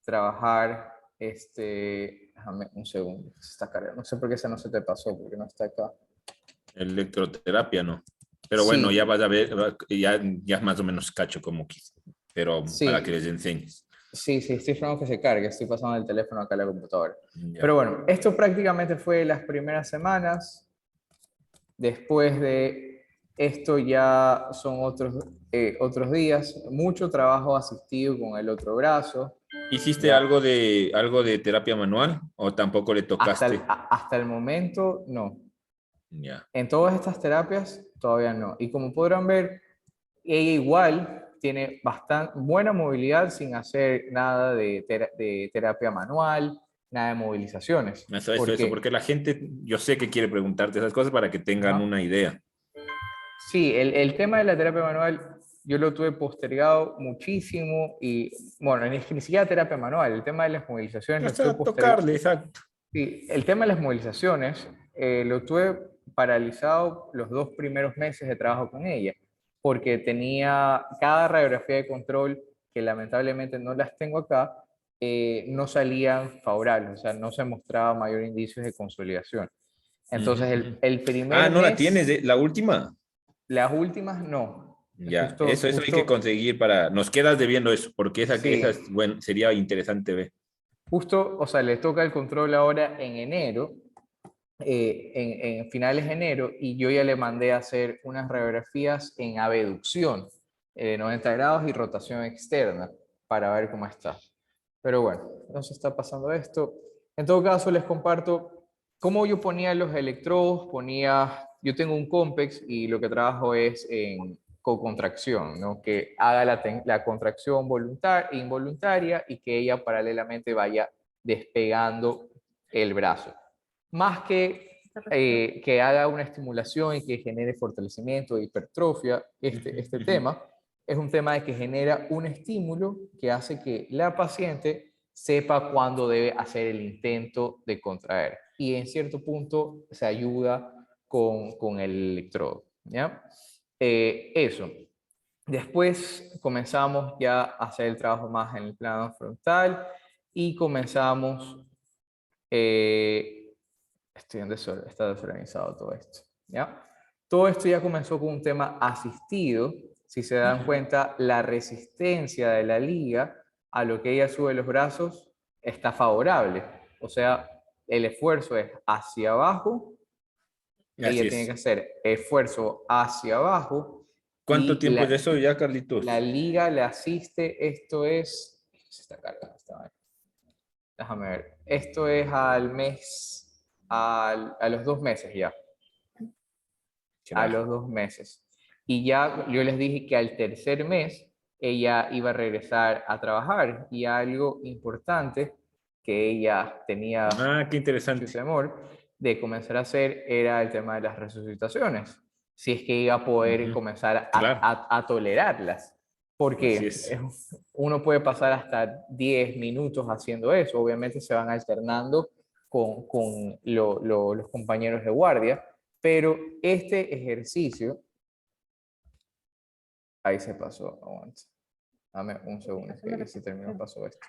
Speaker 1: trabajar, déjame un segundo, se está cargando. No sé por qué esa no se te pasó, porque no está acá.
Speaker 2: Electroterapia, ¿no? Pero bueno, ya
Speaker 1: Sí,
Speaker 2: vas a ver, ya más o menos cacho como quise, pero para que
Speaker 1: sí.
Speaker 2: les enseñes.
Speaker 1: Sí, sí, estoy esperando que se cargue, estoy pasando el teléfono acá a la computadora.
Speaker 2: Ya.
Speaker 1: Pero bueno, esto prácticamente fue las primeras semanas. Después de esto ya son otros días, mucho trabajo asistido con el otro brazo.
Speaker 2: ¿Hiciste
Speaker 1: Ya,
Speaker 2: algo de terapia manual o tampoco le tocaste?
Speaker 1: hasta el momento no.
Speaker 2: Ya.
Speaker 1: En todas estas terapias todavía no. Y como podrán ver, ella igual tiene bastante buena movilidad sin hacer nada de terapia manual, nada de movilizaciones.
Speaker 2: Eso, porque la gente, yo sé que quiere preguntarte esas cosas para que tengan
Speaker 1: Ajá.
Speaker 2: una idea.
Speaker 1: Sí, el tema de la terapia manual yo lo tuve postergado muchísimo y, bueno, es que ni siquiera terapia manual, el tema de las movilizaciones
Speaker 2: O
Speaker 1: lo tuve
Speaker 2: sea,
Speaker 1: postergado.
Speaker 2: tocarle, exacto.
Speaker 1: Sí, el tema de las movilizaciones lo tuve paralizado los 2 primeros meses de trabajo con ella, porque tenía cada radiografía de control, que lamentablemente no las tengo acá, no salían favorables, o sea, no se mostraba mayor indicios de consolidación.
Speaker 2: Ujú,
Speaker 1: Entonces,
Speaker 2: ujú.
Speaker 1: el
Speaker 2: Ah,
Speaker 1: primer
Speaker 2: no la tienes,
Speaker 1: mes,
Speaker 2: la última.
Speaker 1: las últimas no.
Speaker 2: Ya,
Speaker 1: Justo,
Speaker 2: eso hay que
Speaker 1: justo,
Speaker 2: conseguir para, nos quedas debiendo eso, porque esa
Speaker 1: sí,
Speaker 2: es, bueno, sería interesante ver.
Speaker 1: justo, o sea, le toca el control ahora en enero, en finales de enero, y yo ya le mandé a hacer unas radiografías en abducción, 90 grados y rotación externa, para ver cómo está. Pero bueno, no se está pasando esto. En todo caso, les comparto cómo yo ponía los electrodos. Yo tengo un Compex y lo que trabajo es en cocontracción, ¿no? Que haga la contracción involuntaria y que ella paralelamente vaya despegando el brazo. Más que haga una estimulación y que genere fortalecimiento e hipertrofia,
Speaker 2: Ujú,
Speaker 1: este
Speaker 2: ujú.
Speaker 1: tema es un tema de que genera un estímulo que hace que la paciente sepa cuándo debe hacer el intento de contraer. Y en cierto punto se ayuda con el electrodo. ¿Ya? Eso. Después comenzamos ya a hacer el trabajo más en el plano frontal y comenzamos está desorganizado todo esto, ¿ya? Todo esto ya comenzó con un tema asistido. Si se dan cuenta, la resistencia de la liga a lo que ella sube los brazos está favorable. O sea, el esfuerzo es hacia abajo,
Speaker 2: Así
Speaker 1: ella tiene que
Speaker 2: es.
Speaker 1: hacer esfuerzo hacia abajo
Speaker 2: ¿Cuánto
Speaker 1: y
Speaker 2: tiempo es eso ya,
Speaker 1: la
Speaker 2: Carlitos?
Speaker 1: liga le asiste, esto es, se está cargando esta vaina. Déjame ver, esto es al mes, a los 2 meses ya, a
Speaker 2: Será.
Speaker 1: los 2 meses. Y ya yo les dije que al tercer mes ella iba a regresar a trabajar y algo importante que ella tenía
Speaker 2: Ah, qué
Speaker 1: mucho
Speaker 2: interesante.
Speaker 1: temor de comenzar a hacer era el tema de las resucitaciones, si es que iba a poder
Speaker 2: Ujú.
Speaker 1: comenzar
Speaker 2: Claro,
Speaker 1: a tolerarlas,
Speaker 2: así
Speaker 1: porque
Speaker 2: es.
Speaker 1: uno puede pasar hasta 10 minutos haciendo eso, obviamente se van alternando con los compañeros de guardia, pero este ejercicio, ahí se pasó, aguanta, dame un segundo, que si termino pasó esto.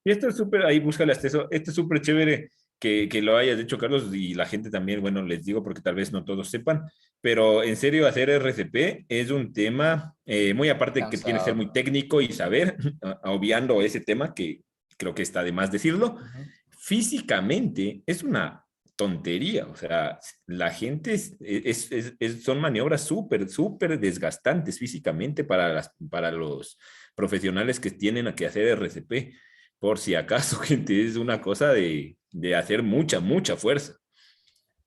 Speaker 2: Y esto es súper, ahí búscale hasta eso, esto es súper chévere que lo hayas hecho, Carlos, y la gente también, bueno, les digo porque tal vez no todos sepan, pero en serio, hacer RCP es un tema, muy aparte que tiene que ser muy
Speaker 1: Cansado.
Speaker 2: técnico y saber, obviando ese tema que creo que está de más decirlo,
Speaker 1: Ujú.
Speaker 2: físicamente es una tontería, o sea, la gente son maniobras súper, súper desgastantes físicamente para los profesionales que tienen a que hacer RCP. Por si acaso, gente, es una cosa de hacer mucha, mucha fuerza.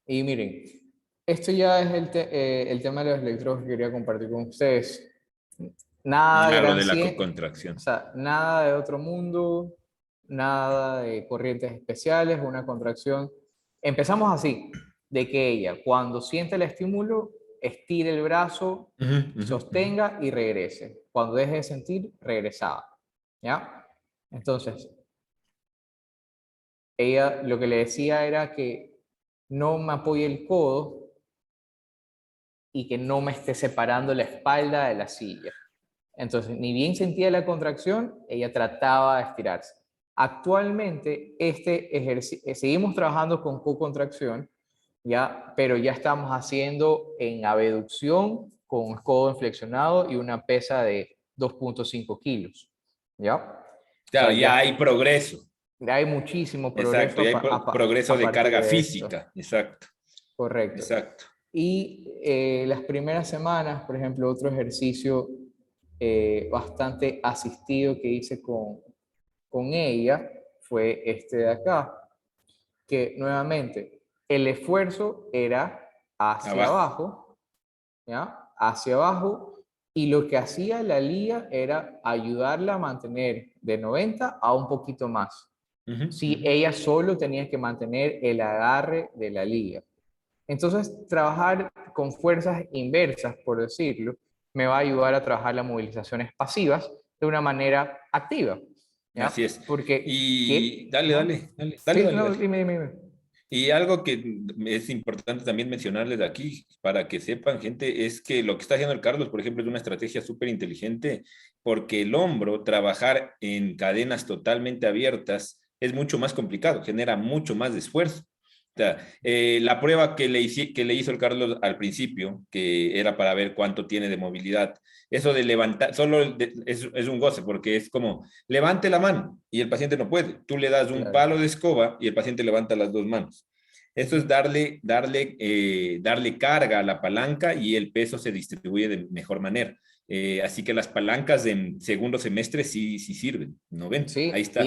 Speaker 1: Y miren, esto ya es el tema de los electrodos que quería compartir con ustedes. Nada
Speaker 2: Ah, lo
Speaker 1: gran
Speaker 2: de la
Speaker 1: ciencia, o
Speaker 2: contracción.
Speaker 1: sea, nada de otro mundo, nada de corrientes especiales, una contracción. Empezamos así, de que ella, cuando siente el estímulo, estire el brazo,
Speaker 2: Ujú, ujú, ujú.
Speaker 1: sostenga y regrese. Cuando deje de sentir, regresaba. ¿Ya? Entonces, ella lo que le decía era que no me apoye el codo y que no me esté separando la espalda de la silla. Entonces, ni bien sentía la contracción, ella trataba de estirarse. Actualmente, seguimos trabajando con co-contracción, ¿ya? Pero ya estamos haciendo en abducción con codo inflexionado y una pesa de 2,5 kilos, ¿ya?
Speaker 2: Claro,
Speaker 1: sea,
Speaker 2: ya
Speaker 1: ya
Speaker 2: hay progreso.
Speaker 1: hay muchísimo
Speaker 2: Exacto,
Speaker 1: progreso
Speaker 2: ya hay progreso
Speaker 1: a
Speaker 2: de
Speaker 1: partir
Speaker 2: carga
Speaker 1: de esto.
Speaker 2: física. Exacto,
Speaker 1: Correcto.
Speaker 2: exacto.
Speaker 1: Y las primeras semanas, por ejemplo, otro ejercicio bastante asistido que hice con ella fue este de acá, que nuevamente el esfuerzo era hacia
Speaker 2: Abajo.
Speaker 1: abajo, ¿ya? Hacia abajo, y lo que hacía la liga era ayudarla a mantener de 90 a un poquito más.
Speaker 2: Ujú,
Speaker 1: Si
Speaker 2: ujú.
Speaker 1: ella solo tenía que mantener el agarre de la liga. Entonces, trabajar con fuerzas inversas, por decirlo, me va a ayudar a trabajar las movilizaciones pasivas de una manera activa,
Speaker 2: Así
Speaker 1: ¿ya?
Speaker 2: es.
Speaker 1: Porque,
Speaker 2: Y
Speaker 1: ¿qué?
Speaker 2: dale,
Speaker 1: Ajá.
Speaker 2: dale, dale, dale,
Speaker 1: Sí,
Speaker 2: dale,
Speaker 1: no,
Speaker 2: dale.
Speaker 1: dime.
Speaker 2: Y algo que es importante también mencionarles aquí, para que sepan, gente, es que lo que está haciendo el Carlos, por ejemplo, es una estrategia súper inteligente, porque el hombro, trabajar en cadenas totalmente abiertas, es mucho más complicado, genera mucho más esfuerzo. O sea, la prueba que le hizo el Carlos al principio, que era para ver cuánto tiene de movilidad, eso de levantar, es un goce, porque es como, levante la mano y el paciente no puede. Tú le das un
Speaker 1: Claro,
Speaker 2: palo de escoba y el paciente levanta las dos manos. Esto es darle carga a la palanca y el peso se distribuye de mejor manera. Así que las palancas en segundo semestre sí sirven, ¿no ven? Ahí
Speaker 1: sí, y
Speaker 2: está.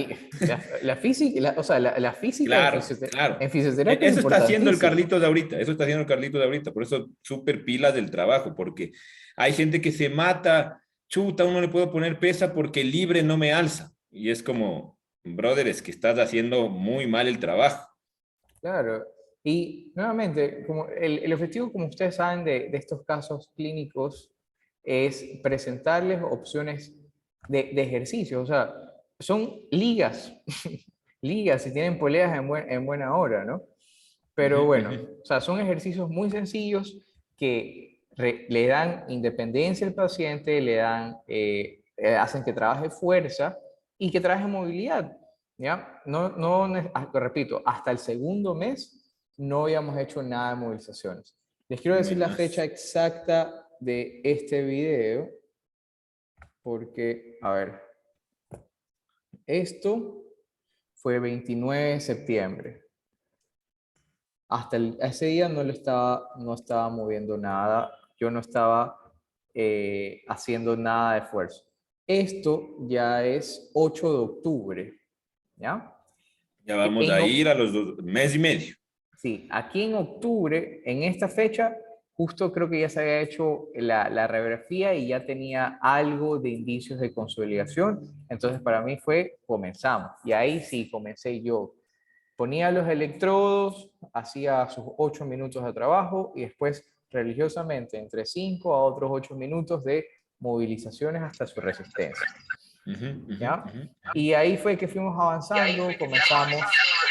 Speaker 1: la física, o sea, la física
Speaker 2: Claro, claro.
Speaker 1: en fisioterapia es
Speaker 2: Eso está haciendo el
Speaker 1: importantísimo.
Speaker 2: Carlitos de ahorita, eso está haciendo el Carlitos de ahorita, por eso súper pilas del trabajo, porque hay gente que se mata, chuta, uno le puedo poner pesa porque libre no me alza. Y es como, brother, es que estás haciendo muy mal el trabajo.
Speaker 1: Claro. Y nuevamente, como el objetivo, como ustedes saben, de estos casos clínicos es presentarles opciones de ejercicio. O sea, son ligas, ligas y tienen poleas en buena hora, ¿no?
Speaker 2: Ujú,
Speaker 1: Pero bueno,
Speaker 2: ujú.
Speaker 1: o sea, son ejercicios muy sencillos que le dan independencia al paciente, hacen que trabaje fuerza y que trabaje movilidad, ¿ya? Repito, hasta el segundo mes no habíamos hecho nada de movilizaciones. Les quiero decir la fecha
Speaker 2: Buenas.
Speaker 1: exacta de este video, porque, a ver, esto fue 29 de septiembre. Ese día no estaba moviendo nada, yo no estaba haciendo nada de esfuerzo. Esto ya es 8 de octubre, ¿ya?
Speaker 2: Ya vamos
Speaker 1: En,
Speaker 2: a
Speaker 1: oc-
Speaker 2: ir a los mes y medio.
Speaker 1: sí, aquí en octubre, en esta fecha, justo creo que ya se había hecho la radiografía y ya tenía algo de indicios de consolidación, entonces para mí comenzamos. Y ahí sí, comencé yo. Ponía los electrodos, hacía sus 8 minutos de trabajo y después religiosamente entre 5 a otros 8 minutos de movilizaciones hasta su resistencia.
Speaker 2: Ujú, ujú,
Speaker 1: ¿Ya?
Speaker 2: ujú.
Speaker 1: Y ahí fue que fuimos avanzando, comenzamos,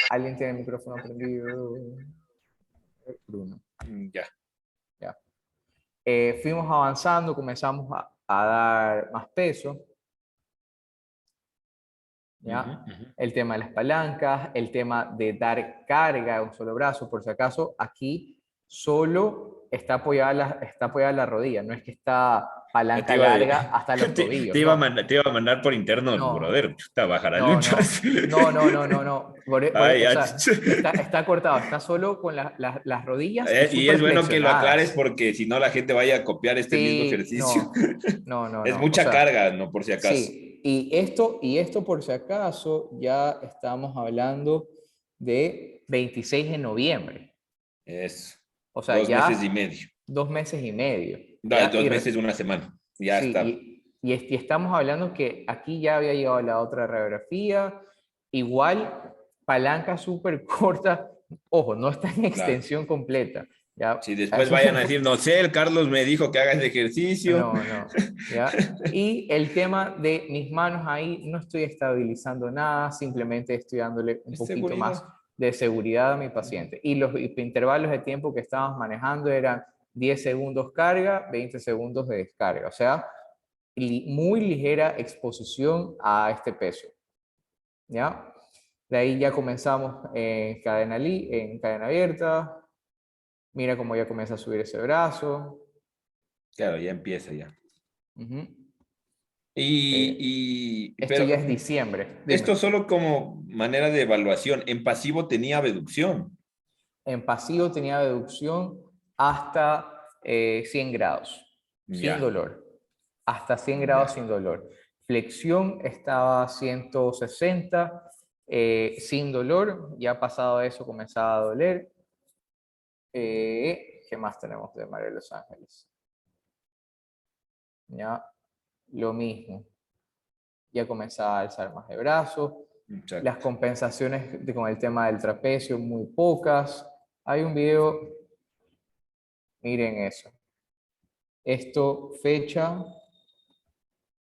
Speaker 1: alguien tiene el micrófono prendido, Bruno,
Speaker 2: Ya.
Speaker 1: ¿ya? Fuimos avanzando, comenzamos a dar más peso,
Speaker 2: Ujú,
Speaker 1: ¿ya?
Speaker 2: ujú.
Speaker 1: El tema de las palancas, el tema de dar carga a un solo brazo, por si acaso, aquí solo está apoyada la rodilla, no es que está
Speaker 2: Ya
Speaker 1: palanca larga hasta los
Speaker 2: te
Speaker 1: tobillos,
Speaker 2: iba a
Speaker 1: no,
Speaker 2: mandar, te iba a mandar por interno,
Speaker 1: no,
Speaker 2: brother. Chuta, baja las
Speaker 1: no,
Speaker 2: luchas.
Speaker 1: no.
Speaker 2: Ay,
Speaker 1: O
Speaker 2: ya.
Speaker 1: sea, está cortado, está solo con las rodillas y
Speaker 2: Y es
Speaker 1: súper
Speaker 2: bueno que lo aclares
Speaker 1: flexionadas.
Speaker 2: porque si no la gente vaya a copiar este mismo
Speaker 1: Sí,
Speaker 2: ejercicio. Es
Speaker 1: O
Speaker 2: mucha
Speaker 1: sea,
Speaker 2: carga, no por si acaso.
Speaker 1: sí, y esto por si acaso ya estamos hablando de 26 de noviembre,
Speaker 2: Es
Speaker 1: o sea,
Speaker 2: 2 meses y medio.
Speaker 1: 2 meses y medio,
Speaker 2: No,
Speaker 1: ¿ya?
Speaker 2: 2 meses, una semana. Ya
Speaker 1: Sí,
Speaker 2: está.
Speaker 1: y estamos hablando que aquí ya había llegado la otra radiografía, igual palanca súper corta, ojo, no está en
Speaker 2: Claro.
Speaker 1: extensión completa, ¿ya?
Speaker 2: Si después
Speaker 1: Eso,
Speaker 2: vayan a decir, no sé, el Carlos me dijo que haga ese ejercicio.
Speaker 1: ¿ya? Y el tema de mis manos ahí, no estoy estabilizando nada, simplemente estoy dándole un
Speaker 2: Es
Speaker 1: poquito más
Speaker 2: seguridad.
Speaker 1: de seguridad a mi paciente. Y los intervalos de tiempo que estábamos manejando eran 10 segundos carga, 20 segundos de descarga, o sea, muy ligera exposición a este peso, ¿ya? De ahí ya comenzamos en cadena abierta, mira cómo ya comienza a subir ese brazo.
Speaker 2: Claro, ya empieza ya.
Speaker 1: Ujú. Esto
Speaker 2: Pero
Speaker 1: ya es diciembre.
Speaker 2: esto
Speaker 1: Dime.
Speaker 2: solo como manera de evaluación. En pasivo tenía abducción.
Speaker 1: En pasivo tenía deducción hasta 100 grados, sin
Speaker 2: Ya,
Speaker 1: dolor. Hasta 100 grados
Speaker 2: ya.
Speaker 1: sin dolor. Flexión estaba a 160 sin dolor. Ya pasado eso comenzaba a doler. ¿Qué más tenemos de María de los Ángeles? Ya, lo mismo. Ya comenzaba a alzar más de brazos. Las
Speaker 2: Exacto.
Speaker 1: compensaciones con el tema del trapecio, muy pocas. Hay un video, miren eso. Esto, fecha,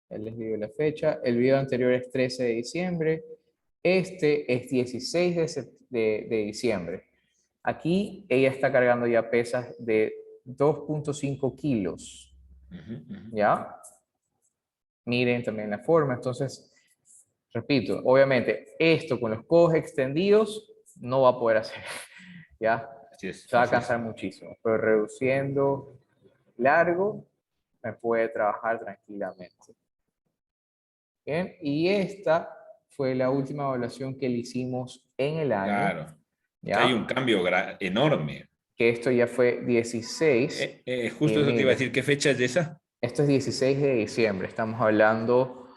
Speaker 1: él les digo la fecha. El video anterior es 13 de diciembre. Este es 16 de diciembre. Aquí ella está cargando ya pesas de 2.5 kilos.
Speaker 2: Ujú, ujú, ujú.
Speaker 1: ¿Ya? Miren también la forma. Entonces, repito, obviamente, esto con los codos extendidos no va a poder hacer. ¿Ya?
Speaker 2: Así es,
Speaker 1: Se va a
Speaker 2: así es.
Speaker 1: cansar muchísimo. Pero reduciendo largo, me puede trabajar tranquilamente. Bien, y esta fue la última evaluación que le hicimos en el año,
Speaker 2: Claro. Que hay un
Speaker 1: ¿ya?
Speaker 2: cambio enorme.
Speaker 1: Que esto ya fue 16, y
Speaker 2: Justo eso te iba a decir.
Speaker 1: mire,
Speaker 2: ¿Qué fecha es de esa?
Speaker 1: esto es 16 de diciembre, estamos hablando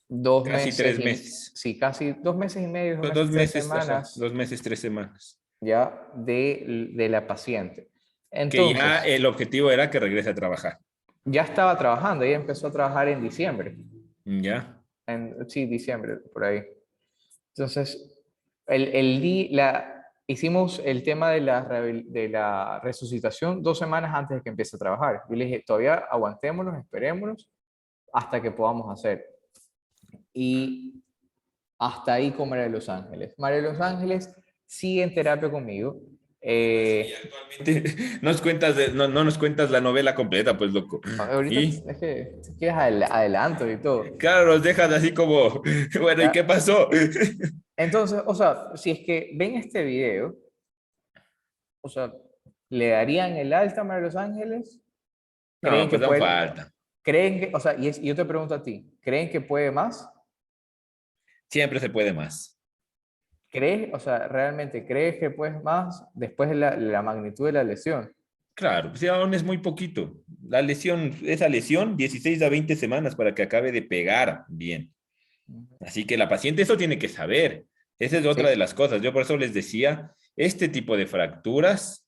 Speaker 1: 2
Speaker 2: Casi
Speaker 1: meses
Speaker 2: 3 meses.
Speaker 1: sí, casi 2 meses y medio, dos
Speaker 2: Dos
Speaker 1: meses, tres
Speaker 2: meses, ajá.
Speaker 1: semanas
Speaker 2: 2 meses, 3 semanas.
Speaker 1: ya de la paciente.
Speaker 2: Que ya
Speaker 1: Entonces,
Speaker 2: el objetivo era que regrese a trabajar.
Speaker 1: ya estaba trabajando, ella empezó a trabajar en diciembre,
Speaker 2: Ya.
Speaker 1: sí, diciembre, por ahí. Entonces, hicimos el tema de la resucitación 2 semanas antes de que empiece a trabajar. Yo le dije, todavía aguantémonos, esperémonos hasta que podamos hacer. Y hasta ahí con María de los Ángeles. María de los Ángeles sigue en terapia conmigo.
Speaker 2: Y actualmente no nos cuentas la novela completa, pues loco.
Speaker 1: Ahorita
Speaker 2: Y
Speaker 1: es que si quieres adelanto y todo.
Speaker 2: claro, nos dejas así como, bueno, ¿y qué
Speaker 1: ¿Ya?
Speaker 2: pasó?
Speaker 1: Entonces, o sea, si es que ven este video, o sea, ¿le darían el alta a María de los Ángeles?
Speaker 2: No,
Speaker 1: ¿Creen que
Speaker 2: pues aún
Speaker 1: puede,
Speaker 2: falta.
Speaker 1: creen que, o sea, yo te pregunto a ti, ¿creen que puede más?
Speaker 2: Siempre se puede más.
Speaker 1: ¿Crees, o sea, realmente crees que puedes más después de la magnitud de la lesión?
Speaker 2: Claro, pues ya aún es muy poquito. La lesión, esa lesión, 16 a 20 semanas para que acabe de pegar bien. Así que la paciente eso tiene que saber. Esa es otra de
Speaker 1: Sí,
Speaker 2: las cosas. Yo por eso les decía, este tipo de fracturas,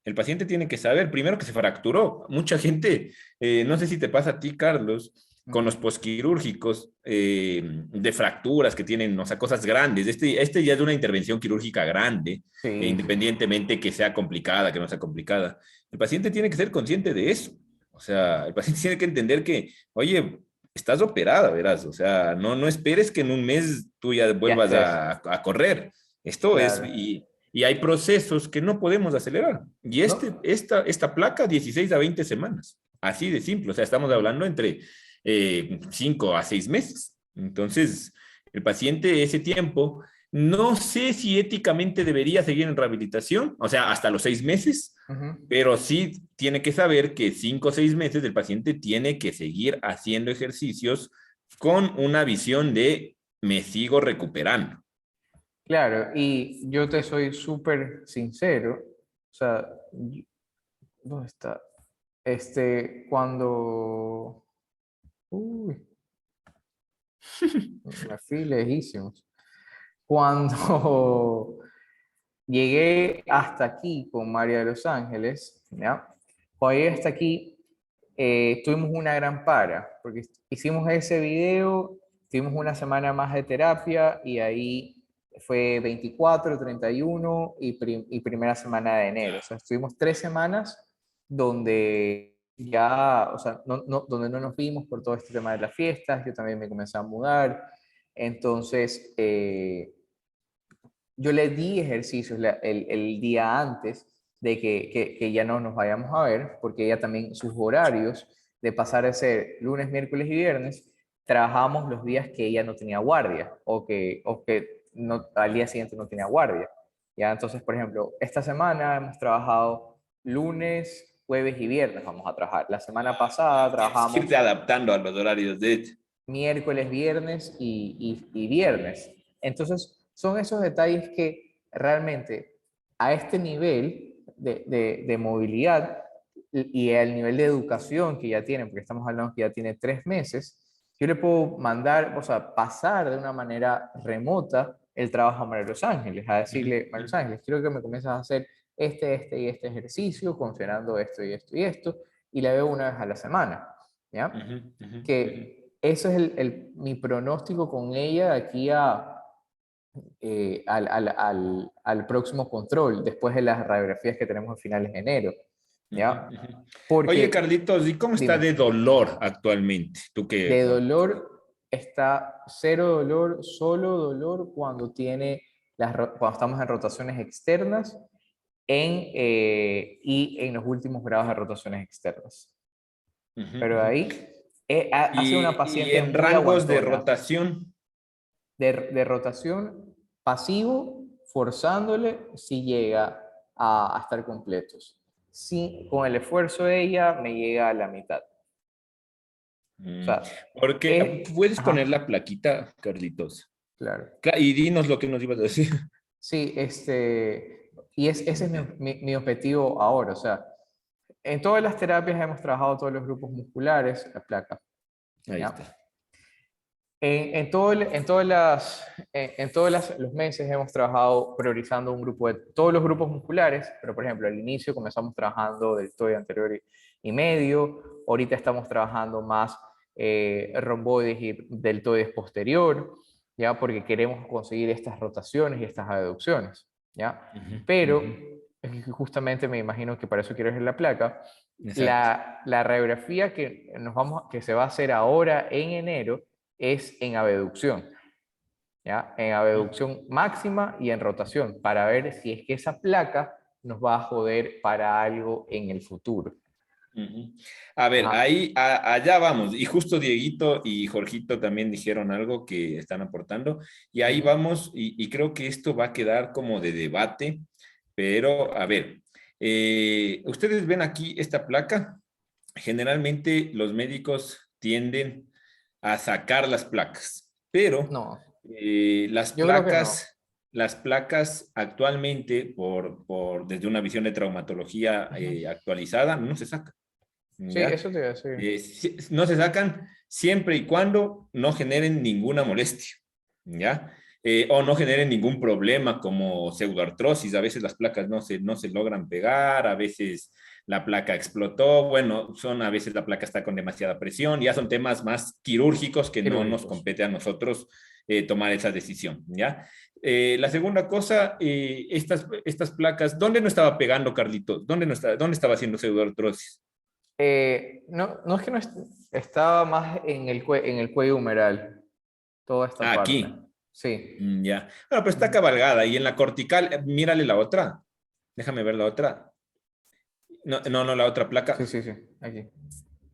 Speaker 2: el paciente tiene que saber primero que se fracturó. Mucha gente, no sé si te pasa a ti, Carlos, con los
Speaker 1: ujú,
Speaker 2: posquirúrgicos de fracturas que tienen, o sea, cosas grandes. Este ya es una intervención quirúrgica grande,
Speaker 1: sí,
Speaker 2: independientemente que sea complicada, que no sea complicada. El paciente tiene que ser consciente de eso. O sea, el paciente tiene que entender que, oye, estás operada, verás, o sea, no esperes que en un mes tú ya
Speaker 1: ya
Speaker 2: vuelvas
Speaker 1: estés,
Speaker 2: a correr. Esto es,
Speaker 1: claro.
Speaker 2: y hay procesos que no podemos acelerar. Y
Speaker 1: ¿No?
Speaker 2: esta placa, 16 a 20 semanas, así de simple, o sea, estamos
Speaker 1: Ujú,
Speaker 2: hablando entre 5 a 6 meses. Entonces, el paciente ese tiempo, no sé si éticamente debería seguir en rehabilitación, o sea, hasta los 6 meses,
Speaker 1: ujú.
Speaker 2: pero sí tiene que saber que 5 o 6 meses el paciente tiene que seguir haciendo ejercicios con una visión de me sigo recuperando.
Speaker 1: Claro, y yo te soy súper sincero, o sea, ¿dónde está? Cuando, uy, me fui lejísimos. Cuando llegué hasta aquí con María de los Ángeles, ¿ya? Cuando llegué hasta aquí, tuvimos una gran para, porque hicimos ese video, tuvimos una semana más de terapia y ahí fue 24, 31 y primera semana de enero. O sea, estuvimos 3 semanas donde ya, o sea, donde no nos vimos por todo este tema de las fiestas, yo también me comencé a mudar, entonces yo le di ejercicios el día antes de que ya no nos vayamos a ver, porque ella también, sus horarios de pasar a ser lunes, miércoles y viernes, trabajamos los días que ella no tenía guardia o que no, al día siguiente no tenía guardia. Ya, entonces, por ejemplo, esta semana hemos trabajado lunes, jueves y viernes vamos a trabajar. La semana pasada trabajamos
Speaker 2: Irte adaptando a los horarios de hecho.
Speaker 1: miércoles, viernes y viernes. Entonces, son esos detalles que realmente a este nivel de movilidad y al nivel de educación que ya tienen, porque estamos hablando que ya tiene 3 meses, yo le puedo mandar, o sea, pasar de una manera remota el trabajo a María Los Ángeles, a decirle, María Los Ángeles, quiero que me comiences a hacer este y este ejercicio, considerando esto y esto y esto, y la veo una vez a la semana, ¿ya? Que eso es mi pronóstico con ella de aquí al próximo control, después de las radiografías que tenemos a finales de enero, ¿ya?
Speaker 2: Oye,
Speaker 1: Porque,
Speaker 2: Carlitos, ¿y cómo está
Speaker 1: dime,
Speaker 2: de dolor actualmente? Tú que,
Speaker 1: de dolor está cero dolor, solo dolor cuando cuando estamos en rotaciones externas y en los últimos grados de rotaciones externas. Pero ahí ha sido una
Speaker 2: y
Speaker 1: paciente
Speaker 2: en
Speaker 1: muy
Speaker 2: rangos de
Speaker 1: aguantona.
Speaker 2: rotación.
Speaker 1: De rotación pasivo, forzándole si llega a estar completos. Si con el esfuerzo de ella me llega a la mitad. O
Speaker 2: Mm,
Speaker 1: sea,
Speaker 2: Porque puedes poner
Speaker 1: ajá,
Speaker 2: la plaquita, Carlitos.
Speaker 1: claro.
Speaker 2: Y dinos lo que nos ibas a decir.
Speaker 1: Sí, y ese es mi objetivo ahora. O sea, en todas las terapias hemos trabajado todos los grupos musculares, la placa,
Speaker 2: Ahí
Speaker 1: ¿ya?
Speaker 2: está.
Speaker 1: En todos los meses hemos trabajado priorizando un grupo de todos los grupos musculares, pero por ejemplo al inicio comenzamos trabajando deltoide anterior y medio, ahorita estamos trabajando más romboides y deltoides posterior, ya porque queremos conseguir estas rotaciones y estas aducciones, ya.
Speaker 2: Ujú,
Speaker 1: Pero
Speaker 2: ujú.
Speaker 1: justamente me imagino que para eso quieres ver la placa.
Speaker 2: Exacto.
Speaker 1: La radiografía que se va a hacer ahora en enero es en abducción, ¿ya? En abducción máxima y en rotación, para ver si es que esa placa nos va a joder para algo en el futuro.
Speaker 2: Ujú. A ver,
Speaker 1: Ajá.
Speaker 2: ahí, allá vamos. Y justo Dieguito y Jorgito también dijeron algo que están aportando. Y ahí
Speaker 1: Ujú.
Speaker 2: vamos, y creo que esto va a quedar como de debate. Pero, a ver, ustedes ven aquí esta placa. Generalmente los médicos tienden a sacar las placas, pero
Speaker 1: No,
Speaker 2: eh, las
Speaker 1: yo creo que no.
Speaker 2: placas, las placas actualmente, desde una visión de traumatología
Speaker 1: Ujú.
Speaker 2: actualizada, no se sacan.
Speaker 1: Sí,
Speaker 2: ¿Ya?
Speaker 1: eso te iba a decir.
Speaker 2: No se sacan siempre y cuando no generen ninguna molestia, ¿ya? O no generen ningún problema como pseudoartrosis. A veces las placas no se logran pegar, a veces la placa explotó, bueno, a veces la placa está con demasiada presión, ya son temas más quirúrgicos que no nos
Speaker 1: Quirúrgicos.
Speaker 2: compete a nosotros tomar esa decisión, ¿ya? La segunda cosa, estas placas, ¿dónde no estaba pegando, Carlitos? ¿Dónde estaba haciendo pseudoartrosis?
Speaker 1: No, no es que no estaba más en el cuello humeral, toda esta
Speaker 2: Ah,
Speaker 1: parte.
Speaker 2: aquí.
Speaker 1: Sí.
Speaker 2: Ya. Bueno, pero está
Speaker 1: Ujú.
Speaker 2: cabalgada. Y en la cortical, mírale la otra. Déjame ver la otra. No, no, no, la otra placa.
Speaker 1: Sí, sí, sí, aquí.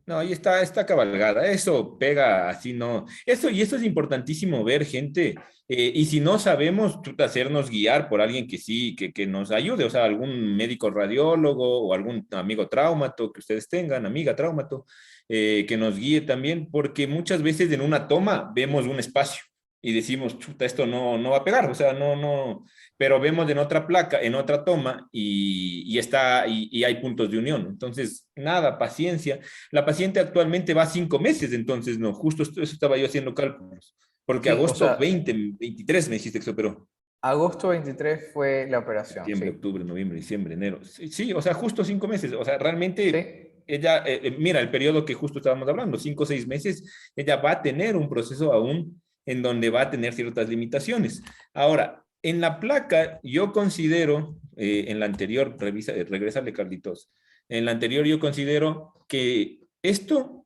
Speaker 2: No, ahí está cabalgada. Eso pega así, no. Y eso es importantísimo ver, gente. Y si no sabemos, hacernos guiar por alguien que sí, que nos ayude. O sea, algún médico radiólogo o algún amigo traumato que ustedes tengan, amiga traumato, que nos guíe también, porque muchas veces en una toma vemos un espacio y decimos, chuta, esto no va a pegar. O sea, no, pero vemos en otra placa, en otra toma y hay puntos de unión. Entonces, nada, paciencia. La paciente actualmente va 5 meses, entonces no, justo eso estaba yo haciendo cálculos, porque
Speaker 1: Sí, o
Speaker 2: agosto
Speaker 1: sea,
Speaker 2: 20, 23 me dijiste que se operó.
Speaker 1: agosto 23 fue la operación,
Speaker 2: Septiembre,
Speaker 1: sí.
Speaker 2: octubre, noviembre, diciembre, enero. Sí, sí, o sea, justo 5 meses. O sea, realmente
Speaker 1: Sí,
Speaker 2: ella, mira, el periodo que justo estábamos hablando, 5 o 6 meses, ella va a tener un proceso aún en donde va a tener ciertas limitaciones. Ahora, en la placa, yo considero, en la anterior, regresarle, Carlitos, en la anterior yo considero que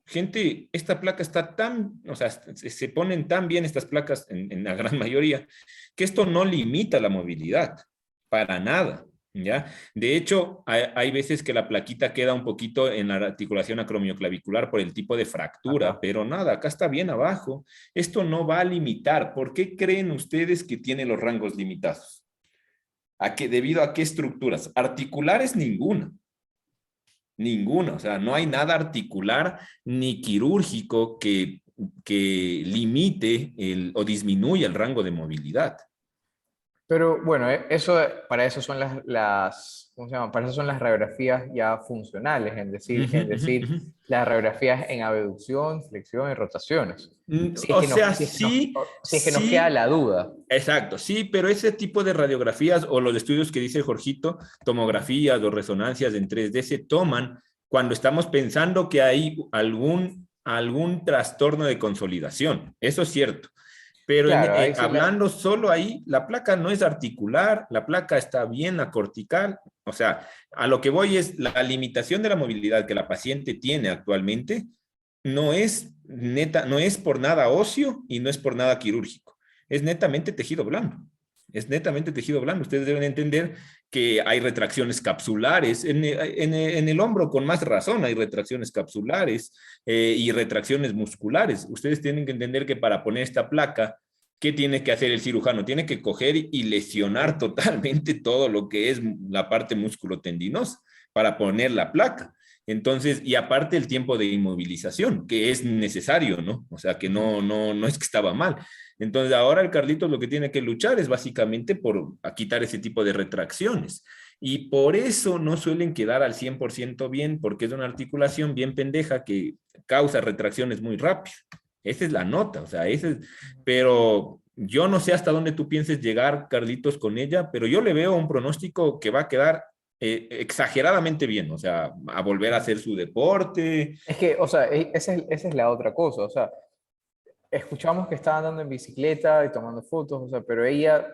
Speaker 2: gente, esta placa está tan, o sea, se ponen tan bien estas placas en la gran mayoría, que esto no limita la movilidad para nada, ¿ya? De hecho, hay veces que la plaquita queda un poquito en la articulación acromioclavicular por el tipo de fractura,
Speaker 1: ajá.
Speaker 2: pero nada, acá está bien abajo. Esto no va a limitar. ¿Por qué creen ustedes que tiene los rangos limitados? ¿Debido a qué estructuras? Articulares, ninguna. ninguna. O sea, no hay nada articular ni quirúrgico que limite o disminuya el rango de movilidad.
Speaker 1: Pero bueno, para eso son ¿cómo se llama? Para eso son las radiografías ya funcionales,
Speaker 2: Ujú,
Speaker 1: en
Speaker 2: ujú,
Speaker 1: decir,
Speaker 2: ujú.
Speaker 1: las radiografías en abducción, flexión y rotaciones.
Speaker 2: O sea, sí,
Speaker 1: Si es que nos queda
Speaker 2: sí,
Speaker 1: la duda.
Speaker 2: exacto, sí, pero ese tipo de radiografías o los estudios que dice Jorgito, tomografías o resonancias en 3D se toman cuando estamos pensando que hay algún trastorno de consolidación. Eso es cierto. Pero
Speaker 1: Claro, ahí sí
Speaker 2: hablando solo ahí, la placa no es articular, la placa está bien acortical. O sea, a lo que voy es la limitación de la movilidad que la paciente tiene actualmente no es neta, no es por nada óseo y no es por nada quirúrgico. Es netamente tejido blando. Es netamente tejido blando. Ustedes deben entender que hay retracciones capsulares. En el hombro, con más razón, hay retracciones capsulares y retracciones musculares. Ustedes tienen que entender que para poner esta placa, ¿qué tiene que hacer el cirujano? Tiene que coger y lesionar totalmente todo lo que es la parte musculotendinosa para poner la placa. Entonces, y aparte el tiempo de inmovilización, que es necesario, ¿no? O sea, que no es que estaba mal. Entonces, ahora el Carlitos lo que tiene que luchar es básicamente por a quitar ese tipo de retracciones. Y por eso no suelen quedar al 100% bien, porque es una articulación bien pendeja que causa retracciones muy rápido. Esa es la nota, o sea, pero yo no sé hasta dónde tú pienses llegar, Carlitos, con ella, pero yo le veo un pronóstico que va a quedar exageradamente bien, o sea, a volver a hacer su deporte.
Speaker 1: es que, o sea, esa es la otra cosa. O sea, escuchamos que estaba andando en bicicleta y tomando fotos, o sea, pero ella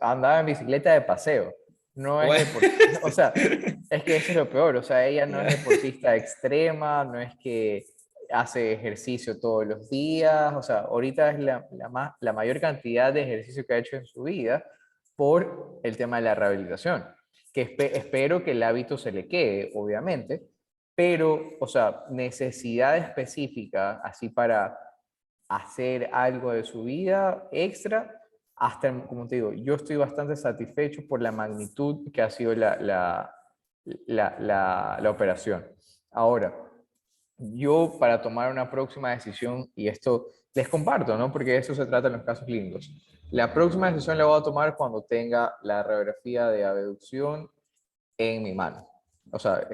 Speaker 1: andaba en bicicleta de paseo, no es
Speaker 2: Bueno,
Speaker 1: deportista. O sea, es que eso es lo peor. O sea, ella no es deportista extrema, no es que hace ejercicio todos los días. O sea, ahorita es la mayor cantidad de ejercicio que ha hecho en su vida por el tema de la rehabilitación, que espero que el hábito se le quede, obviamente, pero, o sea, necesidad específica, así para hacer algo de su vida extra, hasta, como te digo, yo estoy bastante satisfecho por la magnitud que ha sido la operación. Ahora, yo para tomar una próxima decisión, y esto les comparto, ¿no? Porque de eso se trata en los casos clínicos. La próxima decisión la voy a tomar cuando tenga la radiografía de abducción en mi mano. O sea,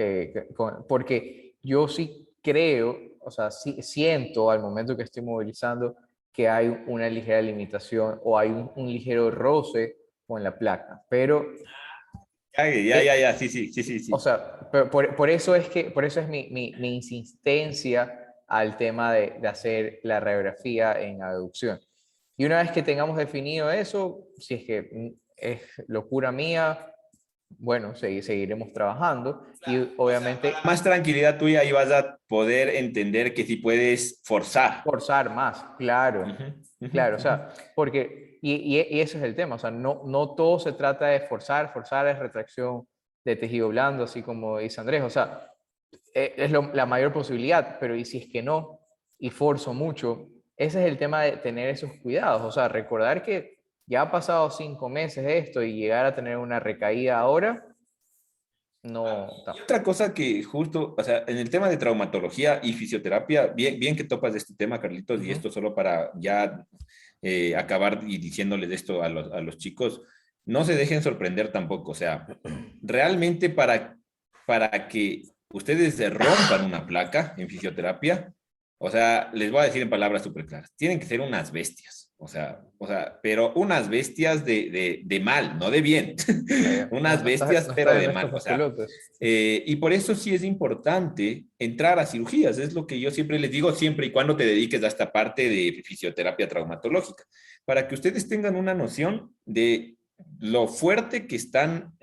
Speaker 1: porque yo sí creo, o sea, sí siento al momento que estoy movilizando que hay una ligera limitación o hay un ligero roce con la placa. Pero,
Speaker 2: ya, sí, sí, sí, sí,
Speaker 1: o
Speaker 2: sí.
Speaker 1: sea, por eso es mi insistencia al tema de hacer la radiografía en abducción. Y una vez que tengamos definido eso, si es que es locura mía, bueno, seguiremos trabajando y obviamente
Speaker 2: Más tranquilidad tuya ahí vas a poder entender que si puedes forzar.
Speaker 1: forzar más, claro,
Speaker 2: Ujú, ujú,
Speaker 1: claro, o
Speaker 2: ujú.
Speaker 1: sea, porque, y ese es el tema, o sea, no todo se trata de forzar es retracción de tejido blando, así como dice Andrés, o sea, es la mayor posibilidad, pero y si es que no, y forzo mucho, ese es el tema de tener esos cuidados, o sea, recordar que ya ha pasado 5 meses de esto y llegar a tener una recaída ahora, no,
Speaker 2: Y otra cosa que justo, o sea, en el tema de traumatología y fisioterapia, bien, bien que topas de este tema, Carlitos, y
Speaker 1: ujú,
Speaker 2: esto solo para ya acabar y diciéndoles esto a los chicos, no se dejen sorprender tampoco, o sea, realmente para que ustedes se rompan una placa en fisioterapia, o sea, les voy a decir en palabras súper claras, tienen que ser unas bestias, pero unas bestias de mal, no de bien,
Speaker 1: no,
Speaker 2: unas bestias,
Speaker 1: no
Speaker 2: pero
Speaker 1: estás
Speaker 2: de
Speaker 1: en
Speaker 2: mal,
Speaker 1: nuestros
Speaker 2: o sea,
Speaker 1: papelotes.
Speaker 2: y por eso sí es importante entrar a cirugías, es lo que yo siempre les digo, siempre y cuando te dediques a esta parte de fisioterapia traumatológica, para que ustedes tengan una noción de lo fuerte que están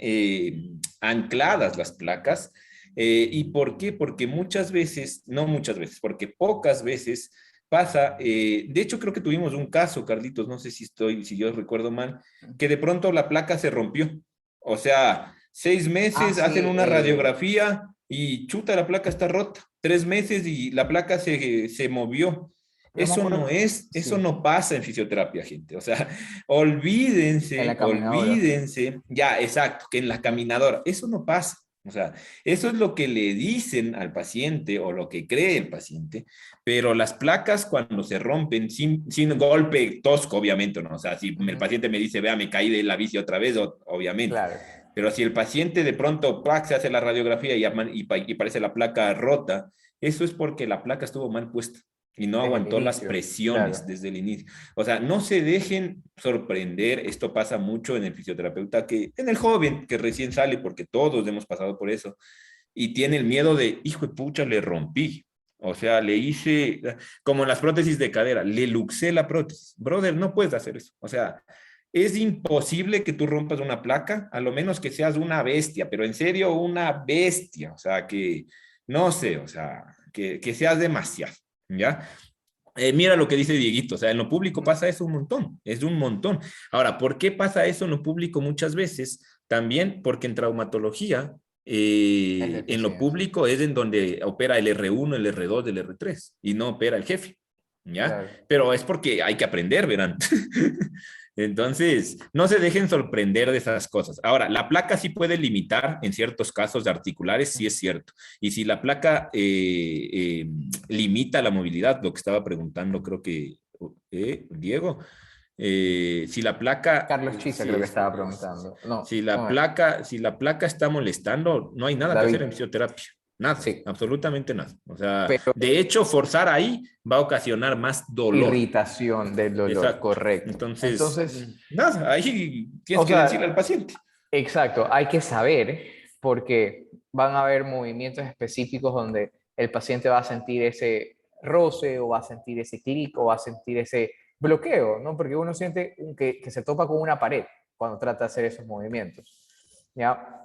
Speaker 2: ancladas las placas. ¿Y por qué? Porque muchas veces, no muchas veces, porque pocas veces pasa, de hecho creo que tuvimos un caso, Carlitos, no sé si yo recuerdo mal, que de pronto la placa se rompió. O sea, 6 meses hacen
Speaker 1: Sí,
Speaker 2: una radiografía y chuta, la placa está rota. 3 meses y la placa se movió.
Speaker 1: no me acuerdo,
Speaker 2: Eso
Speaker 1: sí,
Speaker 2: no pasa en fisioterapia, gente. O sea,
Speaker 1: en la
Speaker 2: olvídense,
Speaker 1: caminadora.
Speaker 2: olvídense. Ya, exacto, que en la caminadora. Eso no pasa. O sea, eso es lo que le dicen al paciente o lo que cree el paciente, pero las placas cuando se rompen sin golpe tosco, obviamente, ¿no? O sea, si el
Speaker 1: Ujú.
Speaker 2: paciente me dice, vea, me caí de la bici otra vez, obviamente.
Speaker 1: Claro,
Speaker 2: Pero si el paciente de pronto ¡plac! Se hace la radiografía y parece la placa rota, eso es porque la placa estuvo mal puesta y no
Speaker 1: desde el
Speaker 2: aguantó las
Speaker 1: inicio,
Speaker 2: presiones
Speaker 1: claro.
Speaker 2: desde el inicio. O sea, no se dejen sorprender. Esto pasa mucho en el fisioterapeuta, en el joven que recién sale, porque todos hemos pasado por eso, y tiene el miedo de, hijo de pucha, le rompí. O sea, le hice, como en las prótesis de cadera, le luxé la prótesis. Brother, no puedes hacer eso. O sea, es imposible que tú rompas una placa, a lo menos que seas una bestia, pero en serio, una bestia. O sea, que, no sé, o sea, que seas demasiado, ¿ya? Mira lo que dice Dieguito, o sea, en lo público
Speaker 1: Ujú.
Speaker 2: pasa eso un montón, es un montón. Ahora, ¿por qué pasa eso en lo público muchas veces? También porque en traumatología,
Speaker 1: Es
Speaker 2: en lo
Speaker 1: deficiencia,
Speaker 2: público es en donde opera el R1, el R2, el R3 y no opera el jefe, ¿ya?
Speaker 1: claro.
Speaker 2: Pero es porque hay que aprender, verán. Entonces, no se dejen sorprender de esas cosas. Ahora, la placa sí puede limitar en ciertos casos de articulares, sí es cierto. Y si la placa limita la movilidad, lo que estaba preguntando, creo que Diego, si la placa,
Speaker 1: Carlos Chisa creo que estaba preguntando. No, no,
Speaker 2: si la placa está molestando, no hay nada que hacer
Speaker 1: David.
Speaker 2: en fisioterapia. Nada,
Speaker 1: Sí,
Speaker 2: absolutamente nada. O sea,
Speaker 1: pero
Speaker 2: de hecho, forzar ahí va a ocasionar más dolor.
Speaker 1: irritación del dolor,
Speaker 2: Exacto.
Speaker 1: correcto.
Speaker 2: Entonces,
Speaker 1: Entonces,
Speaker 2: nada, ahí tienes
Speaker 1: o
Speaker 2: que decirle al
Speaker 1: sea,
Speaker 2: paciente.
Speaker 1: exacto, hay que saber porque van a haber movimientos específicos donde el paciente va a sentir ese roce o va a sentir ese clic o va a sentir ese bloqueo, ¿no? Porque uno siente que se topa con una pared cuando trata de hacer esos movimientos, ¿ya?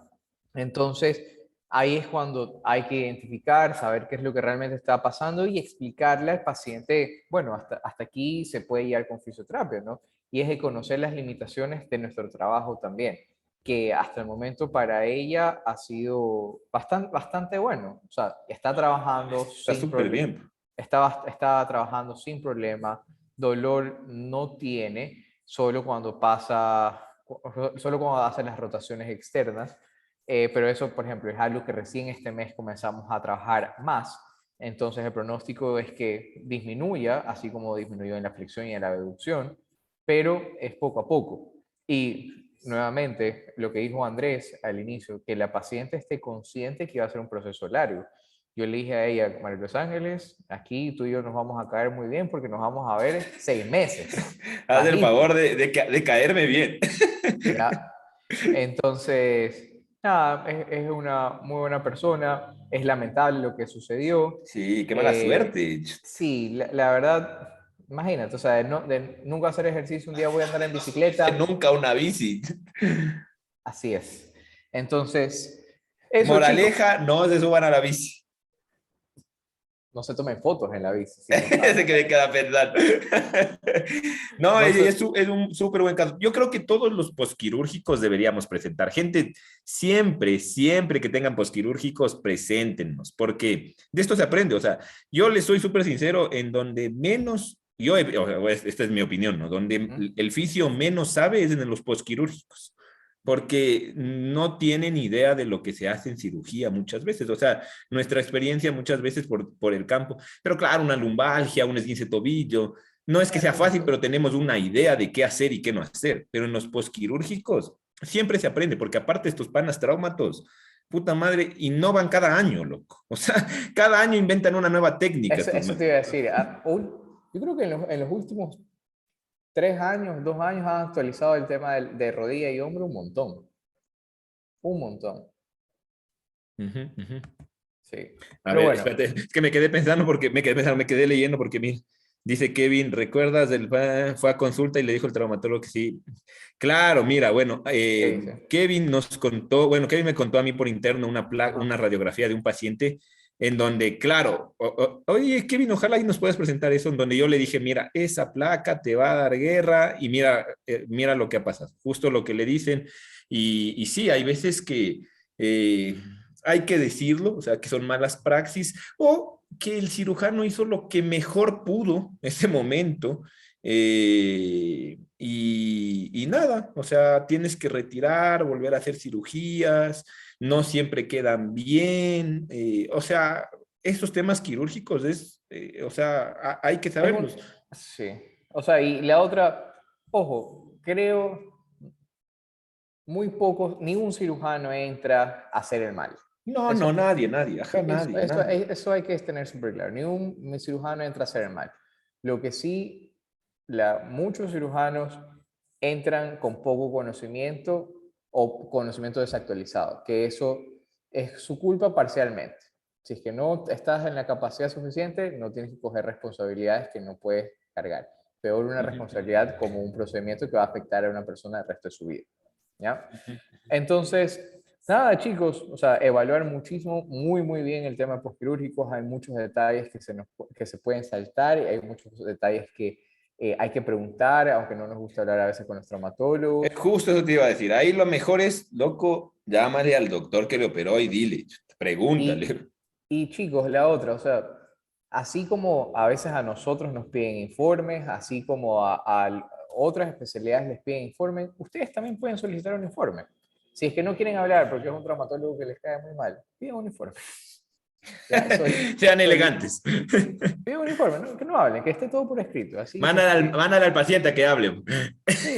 Speaker 1: Entonces, ahí es cuando hay que identificar, saber qué es lo que realmente está pasando y explicarle al paciente, bueno, hasta aquí se puede ir con fisioterapia, ¿no? Y es de conocer las limitaciones de nuestro trabajo también, que hasta el momento para ella ha sido bastante bueno. O sea, está trabajando
Speaker 2: Está
Speaker 1: sin
Speaker 2: súper
Speaker 1: problema,
Speaker 2: bien.
Speaker 1: está trabajando sin problema, dolor no tiene, solo cuando hace las rotaciones externas, pero eso, por ejemplo, es algo que recién este mes comenzamos a trabajar más. Entonces, el pronóstico es que disminuya, así como disminuyó en la flexión y en la abducción, pero es poco a poco. Y nuevamente, lo que dijo Andrés al inicio, que la paciente esté consciente que va a ser un proceso largo. Yo le dije a ella, María Los Ángeles, aquí tú y yo nos vamos a caer muy bien porque nos vamos a ver 6 meses,
Speaker 2: Haz el
Speaker 1: bajito,
Speaker 2: favor de caerme bien.
Speaker 1: ¿ya? Entonces, nada, es una muy buena persona, es lamentable lo que sucedió.
Speaker 2: Sí, qué mala suerte.
Speaker 1: Sí, la verdad, imagínate, o sea, de nunca hacer ejercicio, un día voy a andar en bicicleta,
Speaker 2: Nunca una bici.
Speaker 1: así es. Entonces, eso chicos,
Speaker 2: Moraleja, no se suban a la bici.
Speaker 1: no se tomen fotos en la bici, si no
Speaker 2: Ese
Speaker 1: saben.
Speaker 2: que me queda pensando. No,
Speaker 1: No se,
Speaker 2: es un súper buen caso. Yo creo que todos los posquirúrgicos deberíamos presentar. Gente, siempre que tengan posquirúrgicos, preséntenos, porque de esto se aprende. O sea, yo les soy súper sincero, en donde menos, esta es mi opinión, ¿no? Donde
Speaker 1: Ujú.
Speaker 2: el fisio menos sabe es en los posquirúrgicos, porque no tienen idea de lo que se hace en cirugía muchas veces. O sea, nuestra experiencia muchas veces por el campo, pero claro, una lumbalgia, un esguince de tobillo, no es que sea fácil, pero tenemos una idea de qué hacer y qué no hacer. Pero en los posquirúrgicos siempre se aprende, porque aparte estos panas traumatos, puta madre, innovan cada año, loco. O sea, cada año inventan una nueva técnica estos
Speaker 1: Eso
Speaker 2: manes.
Speaker 1: te iba a decir. Yo creo que en los últimos 3 años, 2 años han actualizado el tema de rodilla y hombro un montón. Un montón.
Speaker 2: Ujú, ujú.
Speaker 1: Sí.
Speaker 2: A
Speaker 1: Pero
Speaker 2: ver,
Speaker 1: bueno,
Speaker 2: espérate, es que me quedé pensando porque me quedé leyendo porque mira, dice Kevin, ¿recuerdas fue a consulta y le dijo el traumatólogo que sí? Claro, mira, bueno,
Speaker 1: ¿qué dice?
Speaker 2: Kevin nos contó, bueno, Kevin me contó a mí por interno una
Speaker 1: Ajá.
Speaker 2: radiografía de un paciente en donde, claro, oye, Kevin, ojalá y nos puedas presentar eso, en donde yo le dije, mira, esa placa te va a dar guerra y mira lo que ha pasado, justo lo que le dicen. Y sí, hay veces que eh, hay que decirlo, o sea, que son malas praxis o que el cirujano hizo lo que mejor pudo en ese momento. Y nada, o sea, tienes que retirar, volver a hacer cirugías, no siempre quedan bien. O sea, esos temas quirúrgicos o sea, hay que
Speaker 1: Es un,
Speaker 2: saberlos.
Speaker 1: sí. O sea, y la otra, ojo, creo muy pocos, ningún cirujano entra a hacer el mal.
Speaker 2: No,
Speaker 1: Eso,
Speaker 2: no, nadie, ajá, nadie.
Speaker 1: eso hay que tener súper claro. Ningún cirujano entra a hacer el mal. Lo que sí, muchos cirujanos entran con poco conocimiento o conocimiento desactualizado, que eso es su culpa parcialmente. Si es que no estás en la capacidad suficiente, no tienes que coger responsabilidades que no puedes cargar. Peor una responsabilidad como un procedimiento que va a afectar a una persona el resto de su vida. ¿Ya? Entonces, nada, chicos, o sea, evaluar muchísimo, muy bien el tema de postquirúrgicos. Hay muchos detalles que se pueden saltar y hay muchos detalles que hay que preguntar, aunque no nos gusta hablar a veces con los traumatólogos.
Speaker 2: Justo eso te iba a decir. Ahí lo mejor es, loco, llámale al doctor que le operó y dile,
Speaker 1: Y,
Speaker 2: pregúntale.
Speaker 1: y chicos, la otra, o sea, así como a veces a nosotros nos piden informes, así como a otras especialidades les piden informes, ustedes también pueden solicitar un informe. Si es que no quieren hablar porque es un traumatólogo que les cae muy mal, piden un informe. ¿Ya?
Speaker 2: Sean elegantes.
Speaker 1: Piden un informe, ¿no? Que no hablen, que esté todo por escrito. Así, si es
Speaker 2: Mándale al paciente a que hable.
Speaker 1: sí,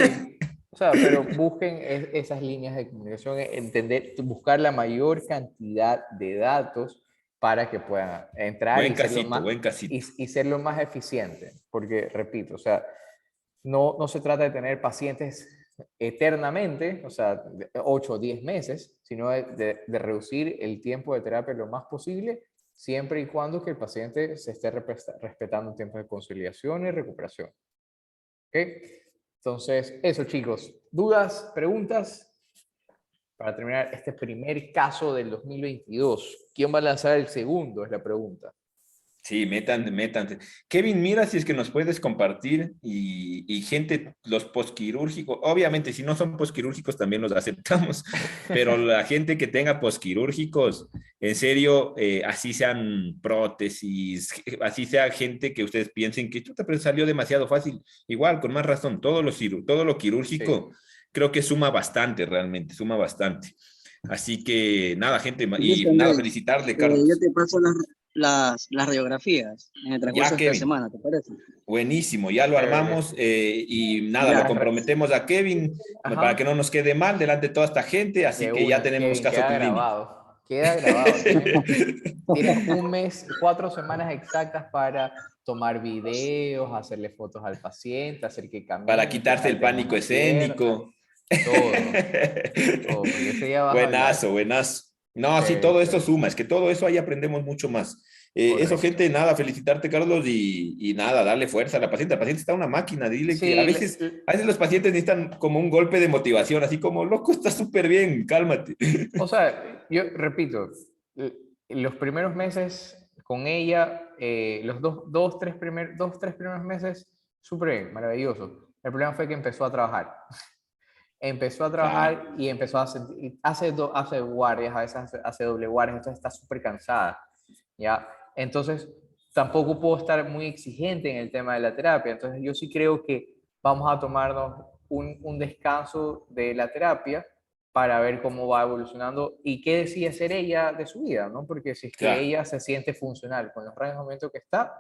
Speaker 1: o sea, pero busquen esas líneas de comunicación, entender, buscar la mayor cantidad de datos para que puedan entrar
Speaker 2: Buen
Speaker 1: y ser lo
Speaker 2: casito,
Speaker 1: más,
Speaker 2: buen casito.
Speaker 1: y ser lo más eficiente. Porque, repito, o sea, no se trata de tener pacientes eternamente, o sea, 8 o 10 meses, sino de reducir el tiempo de terapia lo más posible, siempre y cuando que el paciente se esté respetando un tiempo de conciliación y recuperación. ¿Ok? Entonces, eso chicos, dudas, preguntas para terminar este primer caso del 2022. ¿Quién va a lanzar el segundo? Es la pregunta.
Speaker 2: Sí, métanse. Kevin, mira si es que nos puedes compartir y gente, los posquirúrgicos, obviamente si no son posquirúrgicos también los aceptamos, pero la gente que tenga posquirúrgicos, en serio, así sean prótesis, así sea gente que ustedes piensen que chuta, pero salió demasiado fácil, igual, con más razón, todo lo
Speaker 1: Sí,
Speaker 2: quirúrgico creo que suma bastante, realmente, suma bastante. Así que nada, gente, y
Speaker 3: Listo,
Speaker 2: nada,
Speaker 3: Andrés.
Speaker 2: felicitarle,
Speaker 3: Yo
Speaker 2: Carlos.
Speaker 3: te paso las radiografías en el transcurso
Speaker 2: Ya,
Speaker 3: de esta
Speaker 2: Kevin.
Speaker 3: semana, ¿te parece?
Speaker 2: Buenísimo, ya lo
Speaker 1: chévere.
Speaker 2: armamos y nada, lo
Speaker 1: Ya,
Speaker 2: comprometemos a Kevin para que
Speaker 1: ajá,
Speaker 2: no nos quede mal delante de toda esta gente, así
Speaker 1: de
Speaker 2: que ya
Speaker 1: una,
Speaker 2: tenemos
Speaker 1: Kevin,
Speaker 2: caso
Speaker 1: queda
Speaker 2: clínico.
Speaker 1: grabado. Queda grabado. Tienes un mes, 4 semanas exactas para tomar videos, hacerle fotos al paciente, hacer que
Speaker 2: Para
Speaker 1: camine,
Speaker 2: quitarse el
Speaker 1: fijarte en
Speaker 2: pánico
Speaker 1: una pierna,
Speaker 2: escénico.
Speaker 1: todo, todo, porque ese día vas a hablar.
Speaker 2: Buenazo, buenazo. No, sí, todo eso
Speaker 1: Chévere,
Speaker 2: suma, es que todo eso ahí aprendemos mucho más. Eso,
Speaker 1: correcto.
Speaker 2: gente, nada, felicitarte, Carlos, y nada, darle fuerza a la paciente. La paciente está una máquina, dile que
Speaker 1: Sí,
Speaker 2: a veces los pacientes necesitan como un golpe de motivación, así como, loco, está súper bien, cálmate.
Speaker 1: o sea, yo repito, los primeros meses con ella, los dos, tres primeros meses, súper bien, maravilloso. El problema fue que empezó a trabajar. Empezó a
Speaker 2: Claro,
Speaker 1: trabajar y empezó a sentir, hace guardias, a veces hace doble guardias, entonces está súper cansada, ¿ya? Entonces, tampoco puedo estar muy exigente en el tema de la terapia, entonces yo sí creo que vamos a tomarnos un descanso de la terapia para ver cómo va evolucionando y qué decide hacer ella de su vida, ¿no? Porque si es que
Speaker 2: claro,
Speaker 1: ella se siente funcional con los rangos de momento que está,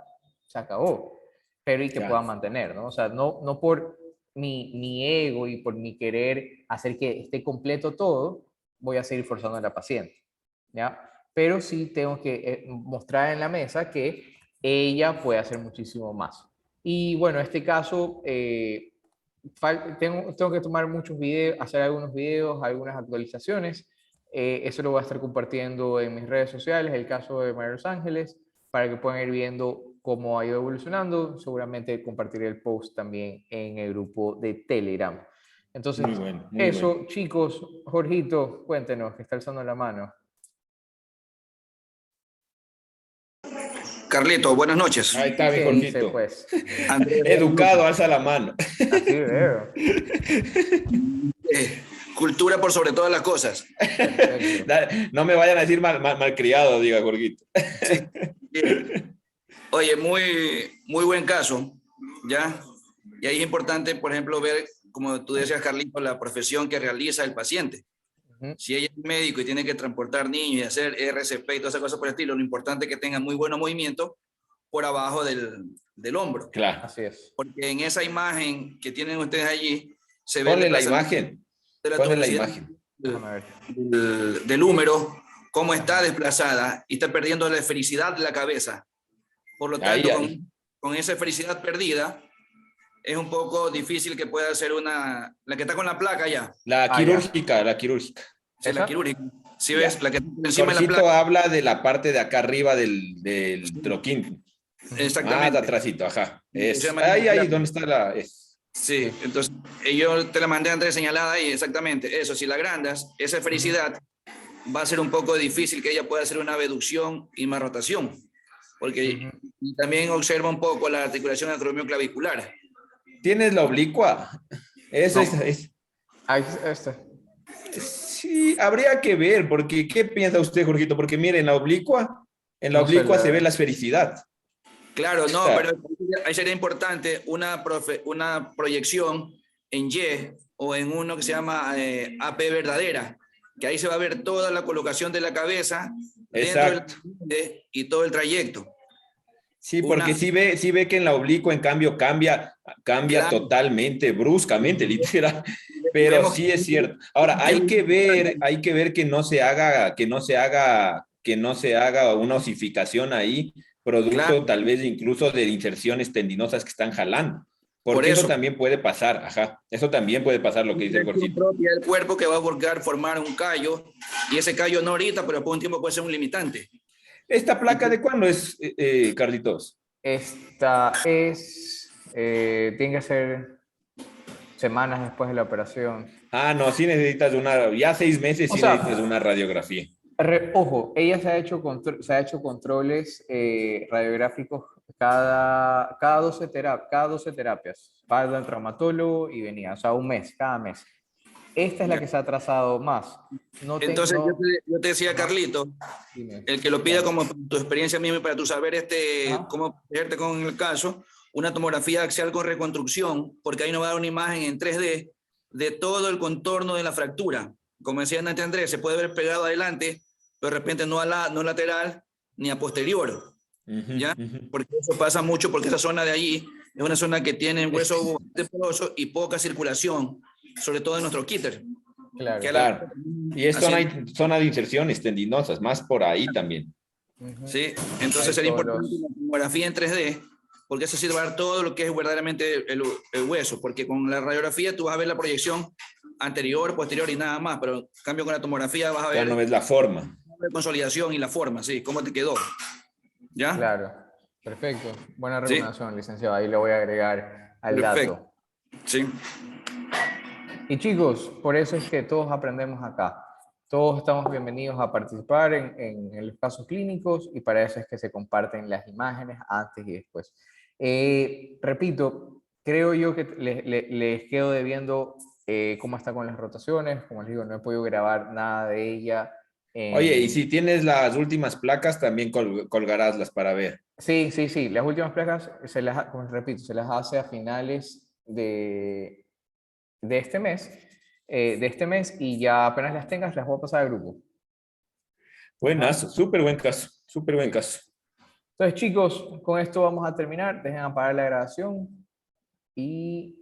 Speaker 1: se acabó, pero y que pueda
Speaker 2: claro.
Speaker 1: mantener, ¿no? O sea, no por mi ego y por mi querer hacer que esté completo todo, voy a seguir forzando a la paciente, ¿ya? Pero sí tengo que mostrar en la mesa que ella puede hacer muchísimo más. Y bueno, en este caso, tengo que tomar muchos videos, hacer algunos videos, algunas actualizaciones. Eso lo voy a estar compartiendo en mis redes sociales, el caso de María Los Ángeles, para que puedan ir viendo cómo ha ido evolucionando. Seguramente compartiré el post también en el grupo de Telegram.
Speaker 2: Muy
Speaker 1: Entonces,
Speaker 2: bueno, muy bueno.
Speaker 1: eso, chicos, Jorgito, cuéntenos, que está alzando la mano.
Speaker 4: Carlito, buenas noches.
Speaker 2: Ahí está, mi
Speaker 1: ¿Qué dice,
Speaker 2: Jorgito.
Speaker 1: pues?
Speaker 4: Andrés, buenas
Speaker 2: Educado,
Speaker 4: noches.
Speaker 2: alza la mano.
Speaker 1: Así veo.
Speaker 4: Cultura por sobre todas las cosas.
Speaker 1: Perfecto.
Speaker 2: No me vayan a decir malcriado, diga Jorgito.
Speaker 4: Sí. Oye, muy buen caso, ¿ya? Y ahí es importante, por ejemplo, ver, como tú decías, Carlito, la profesión que realiza el paciente.
Speaker 1: Ujú.
Speaker 4: Si ella es médico y tiene que transportar niños y hacer RCP y todas esas cosas por el estilo, lo importante es que tenga muy buenos movimientos por abajo del hombro.
Speaker 2: Claro.
Speaker 1: Así es.
Speaker 4: Porque en esa imagen que tienen ustedes allí, se ve
Speaker 2: Ponle
Speaker 4: el
Speaker 2: la
Speaker 4: desplazamiento
Speaker 2: imagen.
Speaker 4: de la
Speaker 2: Ponle la
Speaker 4: tuberosidad
Speaker 2: imagen.
Speaker 1: Déjame ver.
Speaker 4: del húmero, cómo está desplazada y está perdiendo la esfericidad de la cabeza. Por lo
Speaker 2: Ahí,
Speaker 4: tanto,
Speaker 2: ahí.
Speaker 4: con esa esfericidad perdida, es un poco difícil que pueda ser la que está con la placa ya,
Speaker 2: La
Speaker 1: Ah, ya.
Speaker 2: quirúrgica, la quirúrgica.
Speaker 4: sí, la
Speaker 1: ¿Esa?
Speaker 4: quirúrgica. Si
Speaker 2: Ya.
Speaker 4: ves, la que está por encima de la
Speaker 2: Jorgito
Speaker 4: placa,
Speaker 2: habla de la parte de acá arriba del troquín. Más
Speaker 4: exactamente.
Speaker 2: atrásito, ajá.
Speaker 4: Se
Speaker 2: Es,
Speaker 4: llama
Speaker 2: ahí donde está la...
Speaker 4: Sí, entonces yo te la mandé antes señalada ahí, exactamente. Eso, si la agrandas, esa esfericidad va a ser un poco difícil que ella pueda hacer una abducción y más rotación, porque y también observa un poco la articulación acromioclavicular.
Speaker 2: ¿Tienes la oblicua? Eso
Speaker 4: No.
Speaker 2: es.
Speaker 1: Ahí está.
Speaker 2: Sí, habría que ver, porque ¿qué piensa usted, Jorgito? Porque mire, en la
Speaker 1: No se
Speaker 2: oblicua se ve
Speaker 1: le-
Speaker 2: la esfericidad.
Speaker 4: Claro, no,
Speaker 2: Está.
Speaker 4: pero ahí sería importante una proyección en Y o en uno que se llama AP verdadera, que ahí se va a ver toda la colocación de la cabeza dentro
Speaker 2: Exacto.
Speaker 4: y todo el trayecto.
Speaker 2: Sí,
Speaker 4: Una,
Speaker 2: porque sí ve que en la oblicua, en cambio, cambia
Speaker 4: claro,
Speaker 2: totalmente, bruscamente, literal.
Speaker 4: y
Speaker 2: Pero
Speaker 4: vemos
Speaker 2: sí es cierto. Ahora, hay que ver que no se haga una osificación ahí,
Speaker 4: claro,
Speaker 2: producto tal vez incluso de inserciones tendinosas que están jalando.
Speaker 4: por
Speaker 2: Porque eso
Speaker 4: eso.
Speaker 2: también puede pasar, ajá. Eso también puede pasar lo que dice el
Speaker 4: Acción
Speaker 2: Gorcito.
Speaker 4: propia del cuerpo que va a volcar formar un callo y ese callo no ahorita, pero por un tiempo puede ser un limitante.
Speaker 2: ¿Esta placa de cuándo es, Carlitos?
Speaker 1: Esta tiene que ser semanas después de la operación.
Speaker 2: Ah, no, sí necesitas ya 6 meses
Speaker 1: O
Speaker 2: sí
Speaker 1: sea,
Speaker 2: necesitas una radiografía.
Speaker 1: Ojo, ella se ha hecho controles radiográficos cada 12 terapias. Va al traumatólogo y venía, o sea, un mes, cada mes. Esta es la que se ha atrasado más.
Speaker 4: Entonces yo te decía,
Speaker 1: Ajá.
Speaker 4: Carlito,
Speaker 1: Dime.
Speaker 4: el que lo pida como tu experiencia misma y para tu saber
Speaker 1: Ajá.
Speaker 4: cómo protegerte con el caso, una tomografía axial con reconstrucción, porque ahí nos va a dar una imagen en 3D de todo el contorno de la fractura. Como decía Nate Andrés, se puede ver pegado adelante, pero de repente no lateral ni a posterior. ¿Ya? Porque eso pasa mucho porque esa zona de allí es una zona que tiene hueso poroso y poca circulación, sobre todo en nuestro kíter.
Speaker 1: Claro.
Speaker 4: Que
Speaker 2: Claro. Y es zona de inserciones tendinosas, más por ahí también.
Speaker 4: sí, entonces
Speaker 1: Hay
Speaker 4: sería
Speaker 1: todos
Speaker 4: importante
Speaker 1: los-
Speaker 4: una tomografía en 3D, porque eso sí va a dar todo lo que es verdaderamente el hueso, porque con la radiografía tú vas a ver la proyección anterior, posterior y nada más, pero en cambio con la tomografía vas a
Speaker 2: Ya
Speaker 4: ver
Speaker 2: no ves la forma.
Speaker 4: la consolidación y la forma, sí, cómo te quedó. ¿Ya?
Speaker 1: Claro. Perfecto. Buena
Speaker 4: Sí.
Speaker 1: recomendación, licenciado. Ahí le voy a agregar al
Speaker 4: Perfecto.
Speaker 1: dato.
Speaker 4: Sí.
Speaker 1: Y chicos, por eso es que todos aprendemos acá. Todos estamos bienvenidos a participar en los casos clínicos y para eso es que se comparten las imágenes antes y después. Repito, creo yo que les quedo debiendo cómo está con las rotaciones. Como les digo, no he podido grabar nada de ella.
Speaker 2: Oye, y si tienes las últimas placas, también colgaráslas para ver.
Speaker 1: Sí, sí, sí. Las últimas placas, como repito, se las hace a finales de este mes. Y ya apenas las tengas, las voy a pasar al grupo.
Speaker 2: Buenazo, súper buen caso, súper buen
Speaker 1: Sí.
Speaker 2: caso.
Speaker 1: Entonces, chicos, con esto vamos a terminar. Dejen apagar la grabación y